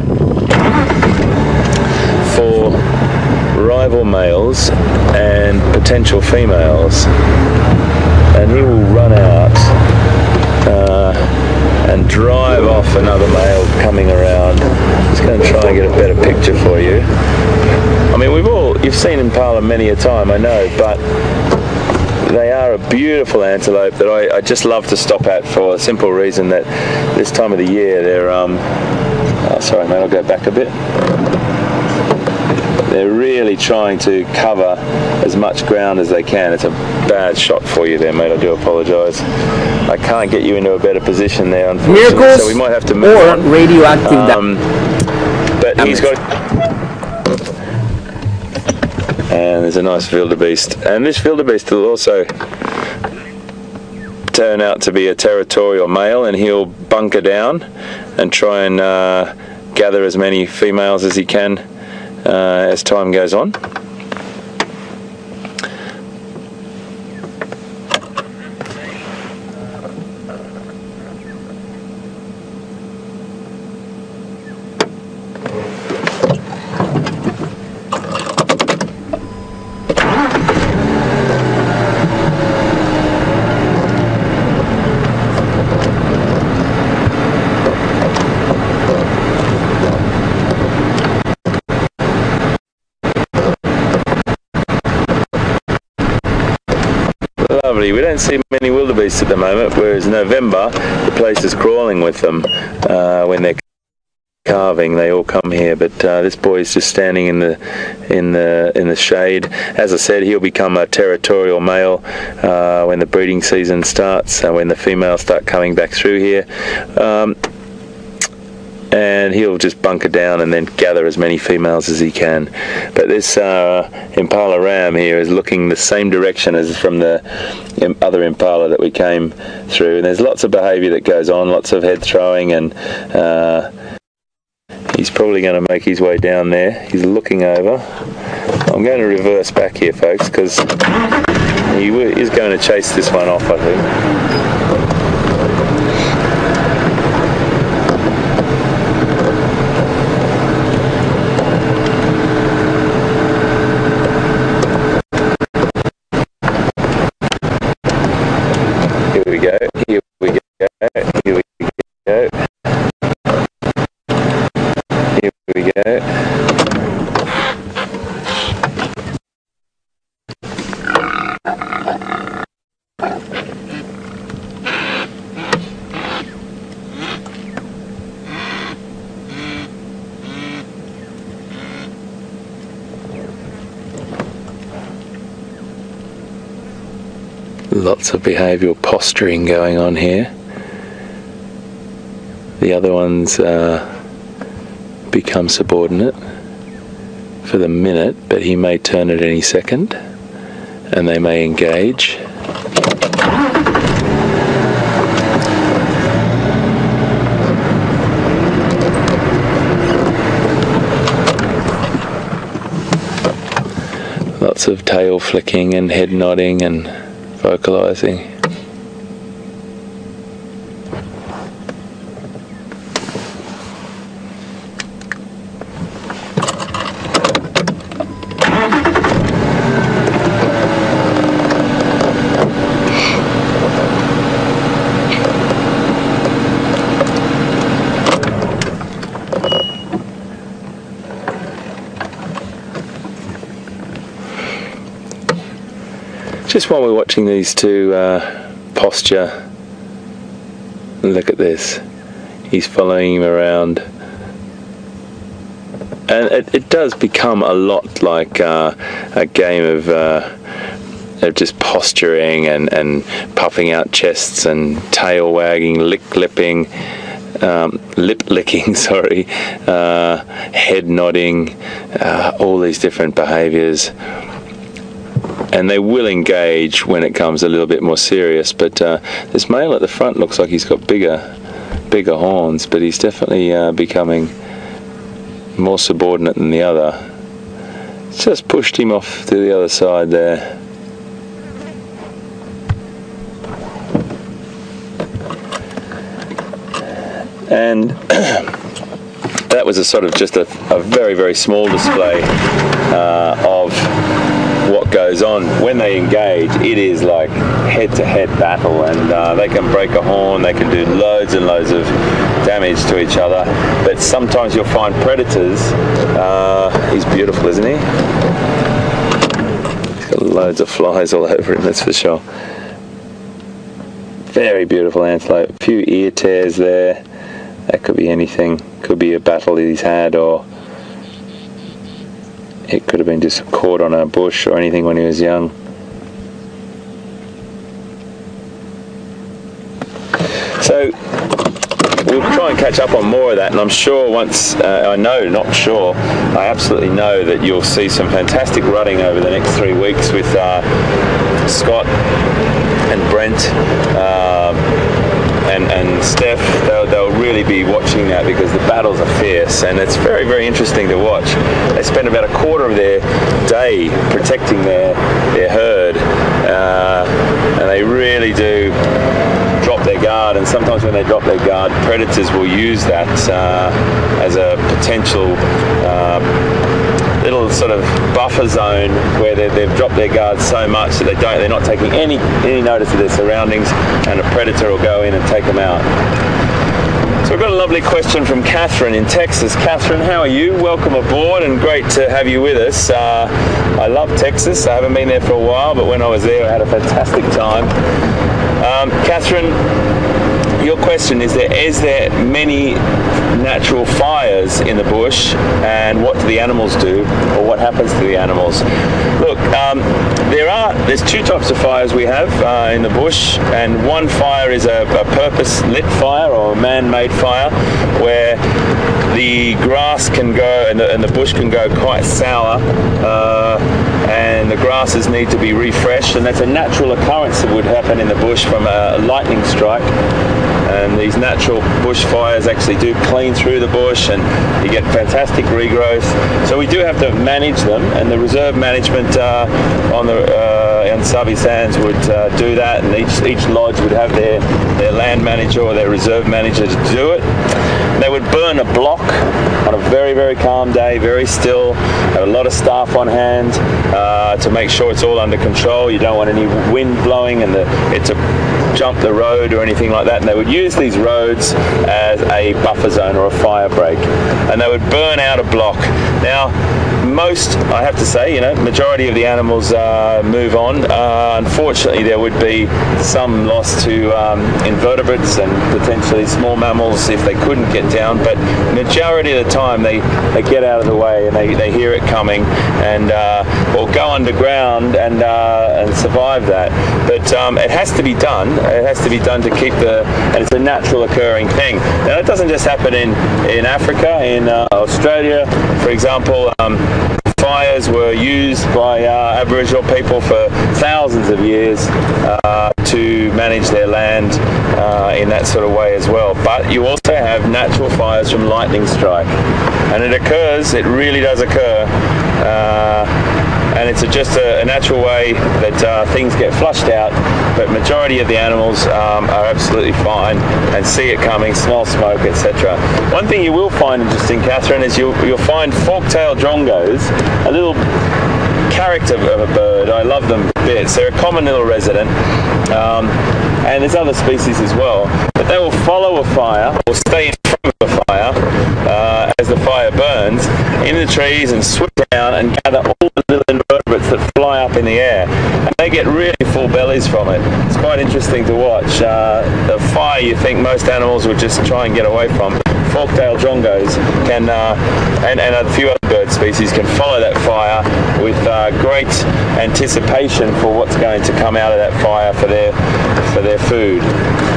for rival males and potential females. And he will run out and drive off another male coming around. Just going to try and get a better picture for you. I mean, you've seen impala many a time, I know, but they are a beautiful antelope that I just love to stop at for a simple reason that this time of the year they're, oh, sorry mate, I'll go back a bit. They're really trying to cover as much ground as they can. It's a bad shot for you there, mate. I do apologise. I can't get you into a better position there, unfortunately. Miracles, so we might have to move or on. radioactive but he's got... And there's a nice wildebeest. And this wildebeest will also turn out to be a territorial male, and he'll bunker down and try and gather as many females as he can as time goes on. Lovely. We don't see many wildebeest at the moment, whereas November the place is crawling with them. When they're calving, they all come here. But this boy is just standing in the shade. As I said, he'll become a territorial male when the breeding season starts, when the females start coming back through here. And he'll just bunker down and then gather as many females as he can. But this impala ram here is looking the same direction as from the other impala that we came through. And there's lots of behaviour that goes on, lots of head throwing, and he's probably going to make his way down there. He's looking over. I'm going to reverse back here, folks, because he is going to chase this one off, I think. Lots of behavioural posturing going on here. The other ones become subordinate for the minute, but he may turn at any second and they may engage. Lots of tail flicking and head nodding and vocalizing. Just while we're watching these two posture, look at this. He's following him around, and it does become a lot like a game of They're just posturing and puffing out chests and tail wagging, lip licking, sorry, head nodding, all these different behaviours. And they will engage when it comes a little bit more serious, but this male at the front looks like he's got bigger horns, but he's definitely becoming more subordinate than the other. Just pushed him off to the other side there. And that was a sort of just a very, very small display of what goes on. When they engage, it is like head-to-head battle, and they can break a horn, they can do loads and loads of damage to each other, but sometimes you'll find predators. He's beautiful, isn't he? He's got loads of flies all over him, that's for sure. Very beautiful antelope. A few ear tears there. That could be anything. Could be a battle that he's had, or it could have been just caught on a bush or anything when he was young. So we'll try and catch up on more of that, and I'm sure once, I absolutely know that you'll see some fantastic rutting over the next 3 weeks with Scott and Brent and Steph. They'll really be watching that, because the battles are fierce and it's very, very interesting to watch. They spend about a quarter of their day protecting their herd, and they really do drop their guard, and sometimes when they drop their guard, predators will use that as a potential little sort of buffer zone where they've dropped their guard so much that they're not taking any notice of their surroundings, and a predator will go in and take them out. So we've got a lovely question from Catherine in Texas. Catherine, how are you? Welcome aboard, and great to have you with us. I love Texas. I haven't been there for a while, but when I was there I had a fantastic time. Catherine, your question is there many natural fires in the bush, and what do the animals do, or what happens to the animals? Look, there's two types of fires we have in the bush, and one fire is a purpose lit fire, or a man-made fire, where the grass can go and the bush can go quite sour, and the grasses need to be refreshed, and that's a natural occurrence that would happen in the bush from a lightning strike. And these natural bushfires actually do clean through the bush, and you get fantastic regrowth. So we do have to manage them, and the reserve management on Sabi Sands would do that, and each lodge would have their land manager or their reserve manager to do it. They would burn a block on a very, very calm day, very still, have a lot of staff on hand to make sure it's all under control. You don't want any wind blowing and it to jump the road or anything like that, and they would use these roads as a buffer zone or a fire break, and they would burn out a block. Now, most, I have to say, majority of the animals move on. Unfortunately, there would be some loss to invertebrates and potentially small mammals if they couldn't get down, but majority of the time they get out of the way, and they hear it coming, and or go underground and survive that. But it has to be done. It has to be done to keep and it's a natural occurring thing. Now, it doesn't just happen in Africa. In Australia, for example, fires were used by Aboriginal people for thousands of years to manage their land in that sort of way as well. But you also have natural fires from lightning strike, and it really does occur, and it's just a natural way that things get flushed out, but majority of the animals are absolutely fine and see it coming, smell smoke, etc. One thing you will find interesting, Catherine, is you'll find fork-tailed drongos, a little character of a bird. I love them bits. They're a common little resident, and there's other species as well, but they will follow a fire or stay in front of a fire as the fire burns in the trees and swoop down and gather all the little invertebrates that fly up in the air, and they get really full bellies from it. It's quite interesting to watch. The fire you think most animals would just try and get away from, fork-tailed drongos can, and a few other birds species can follow that fire with great anticipation for what's going to come out of that fire for their food.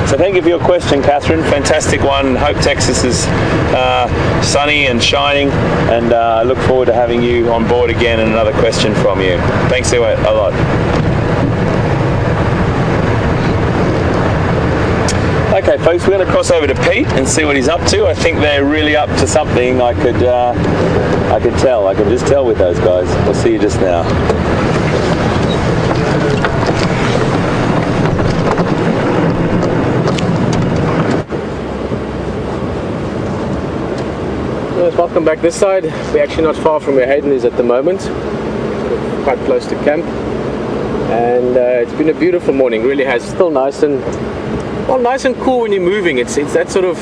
So thank you for your question, Catherine. Fantastic one. Hope Texas is sunny and shining, and I look forward to having you on board again and another question from you. Thanks a lot. Okay, folks, we're going to cross over to Pete and see what he's up to. I think they're really up to something. I could tell. I could just tell with those guys. We'll see you just now. Let's welcome back this side. We're actually not far from where Hayden is at the moment. Quite close to camp. And it's been a beautiful morning. Really has. Still nice and cool when you're moving. It's that sort of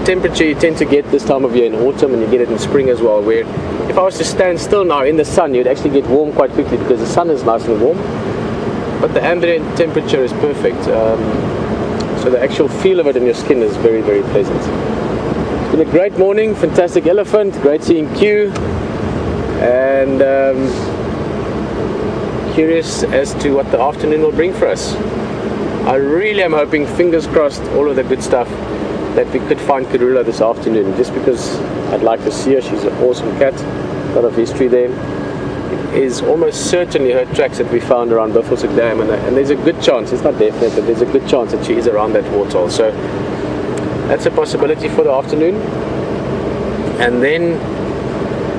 temperature you tend to get this time of year in autumn, and you get it in spring as well, where if I was to stand still now in the sun, you'd actually get warm quite quickly because the sun is nice and warm, but the ambient temperature is perfect. So the actual feel of it in your skin is very, very pleasant. It's been a great morning, fantastic elephant, great seeing Q, and curious as to what the afternoon will bring for us. I really am hoping, fingers crossed, all of the good stuff, that we could find Karula this afternoon, just because I'd like to see her. She's an awesome cat, a lot of history there. It is almost certainly her tracks that we found around Buffelshoek Dam, and there's a good chance, it's not definite, but there's a good chance that she is around that waterhole. So that's a possibility for the afternoon. And then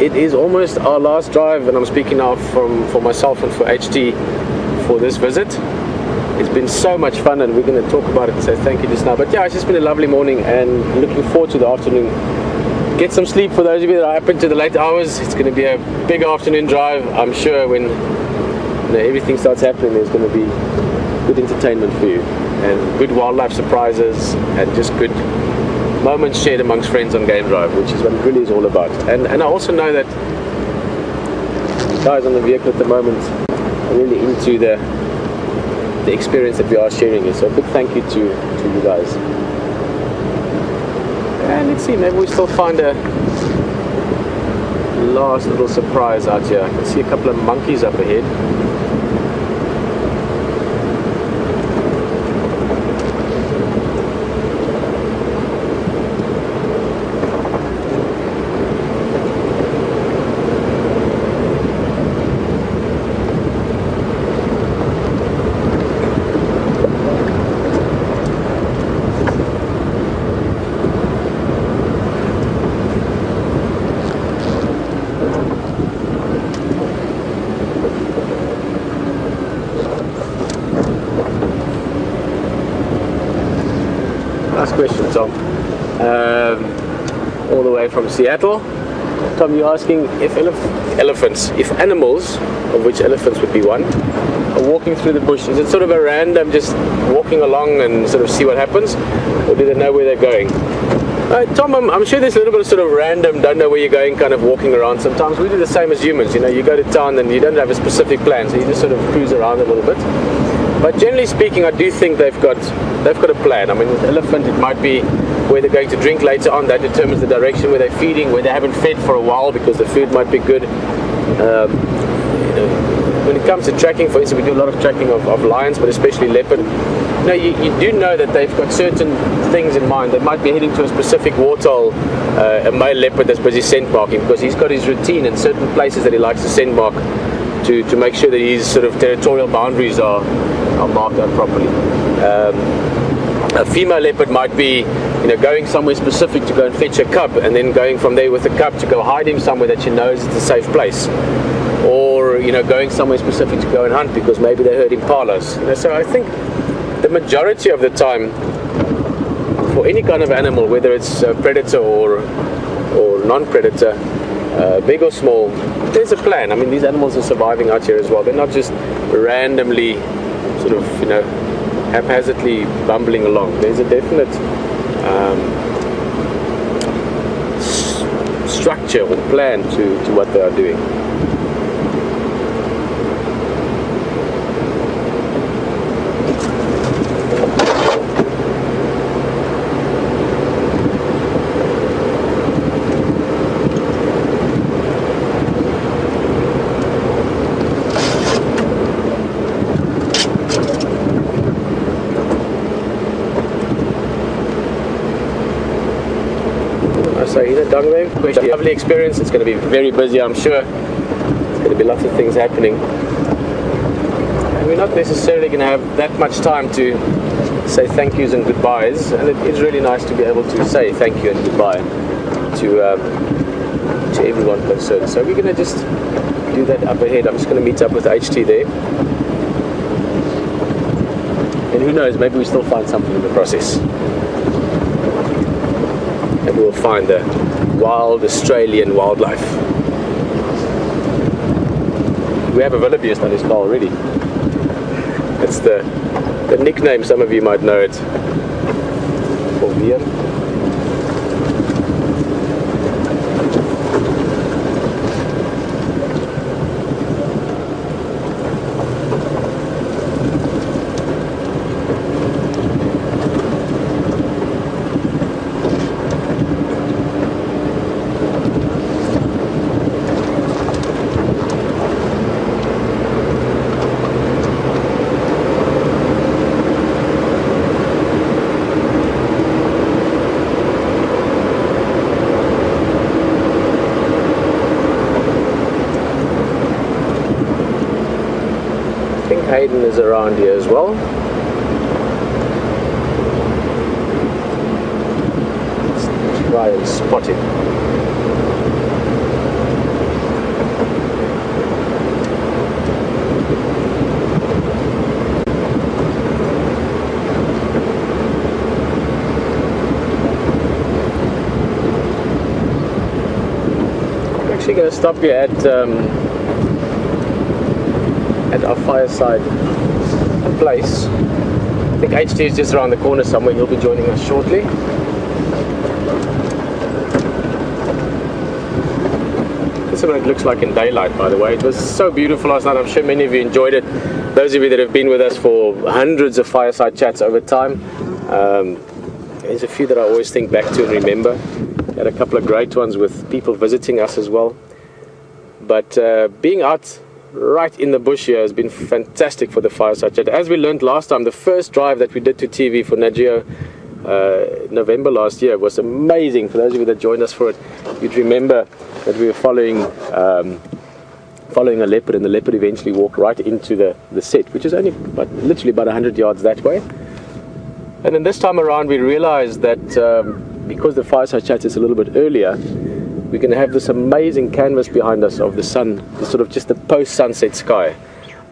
it is almost our last drive, and I'm speaking now for myself and for HT for this visit. It's been so much fun, and we're going to talk about it, so thank you just now. But yeah, it's just been a lovely morning, and looking forward to the afternoon. Get some sleep for those of you that are up into the late hours. It's going to be a big afternoon drive. I'm sure when everything starts happening, there's going to be good entertainment for you, and good wildlife surprises, and just good moments shared amongst friends on Game Drive, which is what it really is all about. And I also know that guys on the vehicle at the moment are really into the experience that we are sharing here. So a big thank you to you guys. And let's see, maybe we still find a last little surprise out here. I can see a couple of monkeys up ahead. Nice question, Tom. All the way from Seattle. Tom, you're asking if if animals, of which elephants would be one, are walking through the bush. Is it sort of a random, just walking along and sort of see what happens, or do they know where they're going? Tom, I'm sure there's a little bit of sort of random, don't know where you're going, kind of walking around. Sometimes we do the same as humans. You know, you go to town and you don't have a specific plan, so you just sort of cruise around a little bit. But generally speaking, I do think they've got a plan. I mean, with elephant, it might be where they're going to drink later on. That determines the direction where they're feeding, where they haven't fed for a while because the food might be good. When it comes to tracking, for instance, we do a lot of tracking of lions, but especially leopard. You know, you do know that they've got certain things in mind. They might be heading to a specific waterhole, a male leopard that's busy scent marking, because he's got his routine in certain places that he likes to scent mark to make sure that his sort of territorial boundaries are marked out properly. A female leopard might be, going somewhere specific to go and fetch a cub, and then going from there with the cub to go hide him somewhere that she knows is a safe place, or going somewhere specific to go and hunt because maybe they heard impalas. So I think the majority of the time, for any kind of animal, whether it's a predator or non-predator, big or small, there's a plan. I mean, these animals are surviving out here as well. They're not just randomly sort of, haphazardly bumbling along. There's a definite structure or plan to what they are doing. hyena dung there. It's a lovely experience. It's going to be very busy, I'm sure. There's going to be lots of things happening. And we're not necessarily going to have that much time to say thank yous and goodbyes. And it is really nice to be able to say thank you and goodbye to everyone concerned. So we're going to just do that up ahead. I'm just going to meet up with HT there. And who knows, maybe we still find something in the process. Maybe we'll find the wild Australian wildlife. We have a wildebeest on his car already. It's the nickname, some of you might know it, for Vian. Hayden is around here as well. Let's try and spot him. I'm actually going to stop you at our fireside place. I think HT is just around the corner somewhere. He'll be joining us shortly. This is what it looks like in daylight, by the way. It was so beautiful last night. I'm sure many of you enjoyed it. Those of you that have been with us for hundreds of fireside chats over time, there's a few that I always think back to and remember. Had a couple of great ones with people visiting us as well. But being out right in the bush here has been fantastic for the fireside chat. As we learned last time, the first drive that we did to TV for Nat Geo November last year was amazing. For those of you that joined us for it, you'd remember that we were following a leopard, and the leopard eventually walked right into the set, which is only literally about 100 yards that way. And then this time around we realized that because the fireside chat is a little bit earlier, we're going to have this amazing canvas behind us of the sun, the sort of just the post-sunset sky,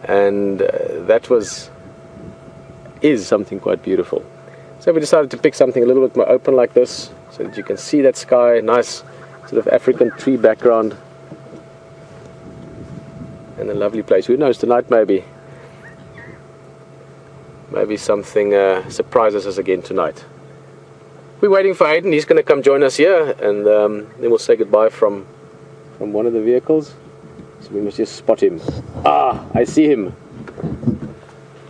and that is something quite beautiful. So we decided to pick something a little bit more open like this, so that you can see that sky, nice sort of African tree background, and a lovely place. Who knows, tonight maybe something surprises us again tonight. We're waiting for Hayden. He's going to come join us here, and then we'll say goodbye from one of the vehicles. So we must just spot him. Ah, I see him.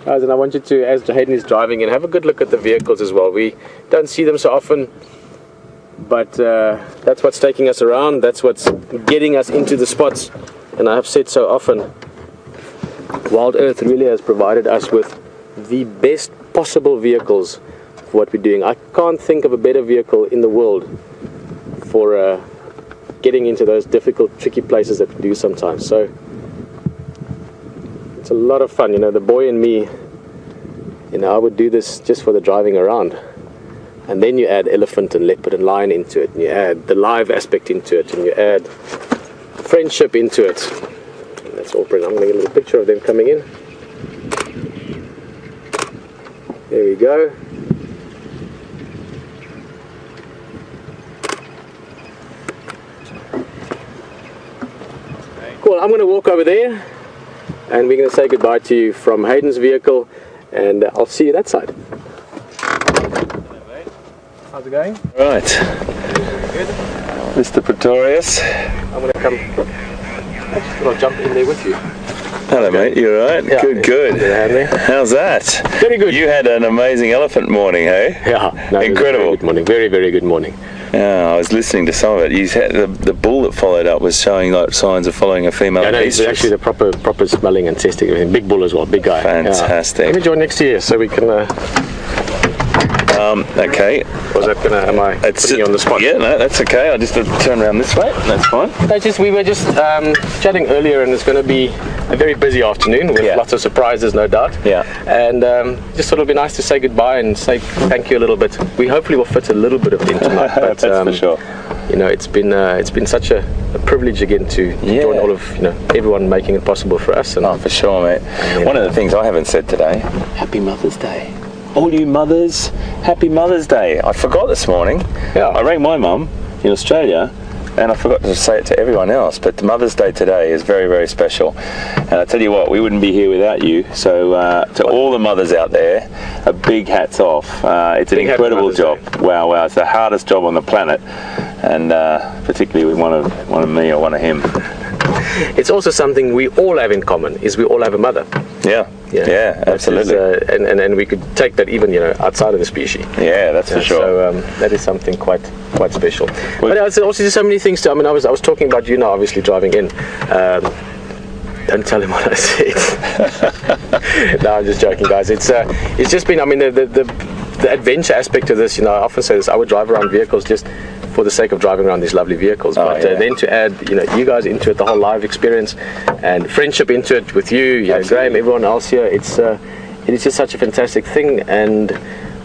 Guys, and I want you to, as Hayden is driving in, have a good look at the vehicles as well. We don't see them so often, but that's what's taking us around. That's what's getting us into the spots. And I have said so often, Wild Earth really has provided us with the best possible vehicles for what we're doing. I can't think of a better vehicle in the world for getting into those difficult, tricky places that we do sometimes. So it's a lot of fun. You know, the boy in me, you know, I would do this just for the driving around. And then you add elephant and leopard and lion into it, and you add the live aspect into it, and you add friendship into it. And that's all brilliant. I'm going to get a little picture of them coming in. There we go. Cool, I'm going to walk over there, and we're going to say goodbye to you from Hayden's vehicle, and I'll see you that side. How's it going? Right. Good. Mr. Pretorius. I'm going to come. I just thought I'll jump in there with you. Hello, mate. You alright? Yeah, Good, good. How's that? Very good. You had an amazing elephant morning, hey? Yeah. No, incredible. Good morning. Very, very good morning. Yeah, I was listening to some of it. You had the bull that followed up was showing like signs of following a female. Yeah, no, it's actually the proper smelling and testing everything. Big bull as well, big guy. Fantastic. Yeah. Let me join next to you so we can. Okay. Was that gonna? Am I putting you on the spot? Yeah, no, that's okay. I just have to turn around this way. That's fine. We were just chatting earlier, and it's going to be a very busy afternoon with lots of surprises, no doubt. Yeah. And just thought it'd be nice to say goodbye and say thank you a little bit. We hopefully will fit a little bit of it in tonight. But, that's for sure. You know, it's been such a privilege again to join all of everyone making it possible for us. And, for sure, mate. One of the things I haven't said today: Happy Mother's Day. All you mothers, Happy Mother's Day. I forgot this morning. Yeah. I rang my mum in Australia, and I forgot to say it to everyone else, but Mother's Day today is very, very special. And I tell you what, we wouldn't be here without you. So to all the mothers out there, a big hats off. It's an incredible job. Wow, it's the hardest job on the planet, and particularly with one of me or one of him. It's also something we all have in common, is we all have a mother. Yeah, absolutely. And we could take that even outside of the species. Yeah, that's for sure. So that is something quite special. But there's also so many things I was talking about obviously driving in. Don't tell him what I said. No, I'm just joking, guys. It's just been. I mean, the adventure aspect of this. I often say this. I would drive around vehicles just for the sake of driving around these lovely vehicles, but then to add you guys into it, the whole live experience and friendship into it with you, Graham, everyone else here, it is just such a fantastic thing. And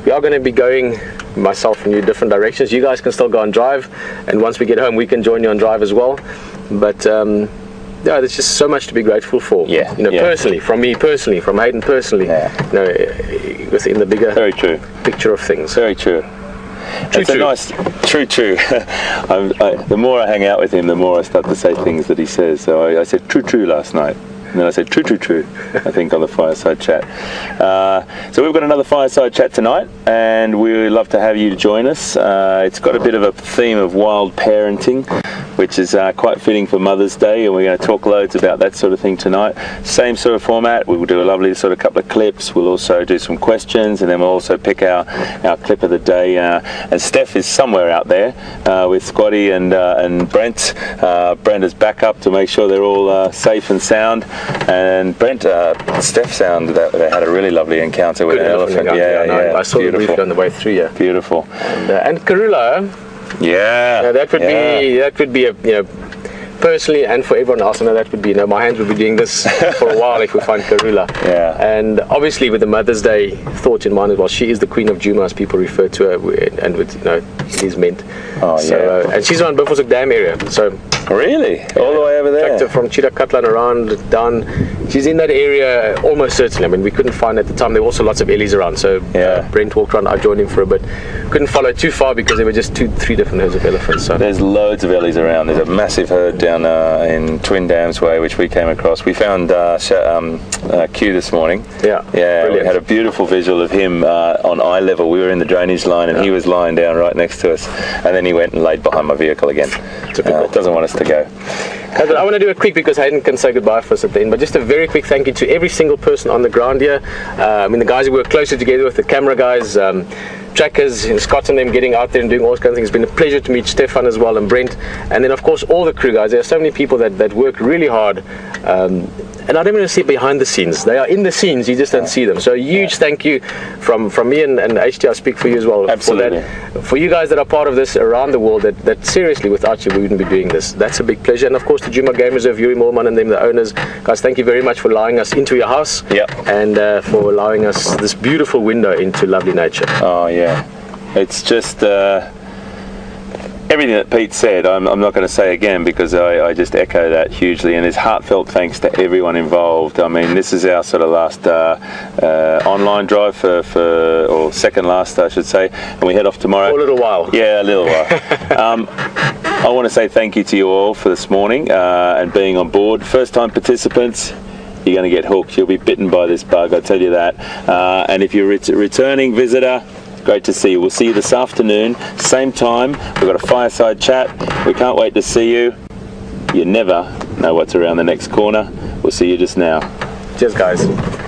we are going to be going, myself and you, different directions. You guys can still go and drive, and once we get home we can join you on drive as well. But there's just so much to be grateful for. Personally, from me personally, from Hayden personally, within the bigger picture of things. Very true. It's a nice, true. The more I hang out with him, the more I start to say things that he says. So I said true last night. And then I said true, I think, on the fireside chat. So we've got another fireside chat tonight, and we would love to have you to join us. It's got a bit of a theme of wild parenting, which is quite fitting for Mother's Day, and we're going to talk loads about that sort of thing tonight. Same sort of format. We will do a lovely sort of couple of clips. We'll also do some questions, and then we'll also pick our clip of the day. And Steph is somewhere out there with Squatty and Brent. Brenda's back up to make sure they're all safe and sound. And Brent, Steph sound that they had a really lovely encounter with an elephant. I saw it briefly on the way through. Yeah, beautiful. And Karula. Yeah, that would be a personally, and for everyone else, I know that would be my hands would be doing this for a while if we find Karula. And obviously with the Mother's Day thought in mind as well, she is the Queen of Djuma, as people refer to her, and with it is meant. And she's around Buffelshoek Dam area. So really, all the way over there. From Chitakatlan around down, she's in that area almost certainly. I mean, we couldn't find at the time. There were also lots of ellies around. So Brent walked around. I joined him for a bit. Couldn't follow too far because there were just 2-3 different herds of elephants. So there's loads of ellies around. There's a massive herd down in Twin Dams Way, which we came across. We found Q this morning. Brilliant. We had a beautiful visual of him on eye level. We were in the drainage line, and he was lying down right next to us. And then he went and laid behind my vehicle again. Doesn't want us to go. I want to do a quick, because Hayden can say goodbye for us at the end, but just a very quick thank you to every single person on the ground here. The guys who work closer together with, the camera guys, trackers, Scott and them getting out there and doing all those kind of things. It's been a pleasure to meet Stefan as well, and Brent, and then of course all the crew guys. There are so many people that work really hard, and I don't want to see behind the scenes. They are in the scenes, you just don't see them. So a huge thank you from me and HT. I speak for you as well. Absolutely. For you guys that are part of this around the world, that seriously without you we wouldn't be doing this. That's a big pleasure. And of course the Djuma Game Reserve, Yuri Moorman and them, the owners. Guys, thank you very much for allowing us into your house, and for allowing us this beautiful window into lovely nature. Oh yeah, it's just everything that Pete said. I'm not going to say again, because I just echo that hugely, and there's heartfelt thanks to everyone involved. I mean, this is our sort of last online drive or second last, I should say, and we head off tomorrow. For a little while. Yeah, a little while. I want to say thank you to you all for this morning and being on board. First time participants, you're going to get hooked. You'll be bitten by this bug, I tell you that. And if you're a returning visitor, great to see you. We'll see you this afternoon, same time. We've got a fireside chat. We can't wait to see you. You never know what's around the next corner. We'll see you just now. Cheers, guys.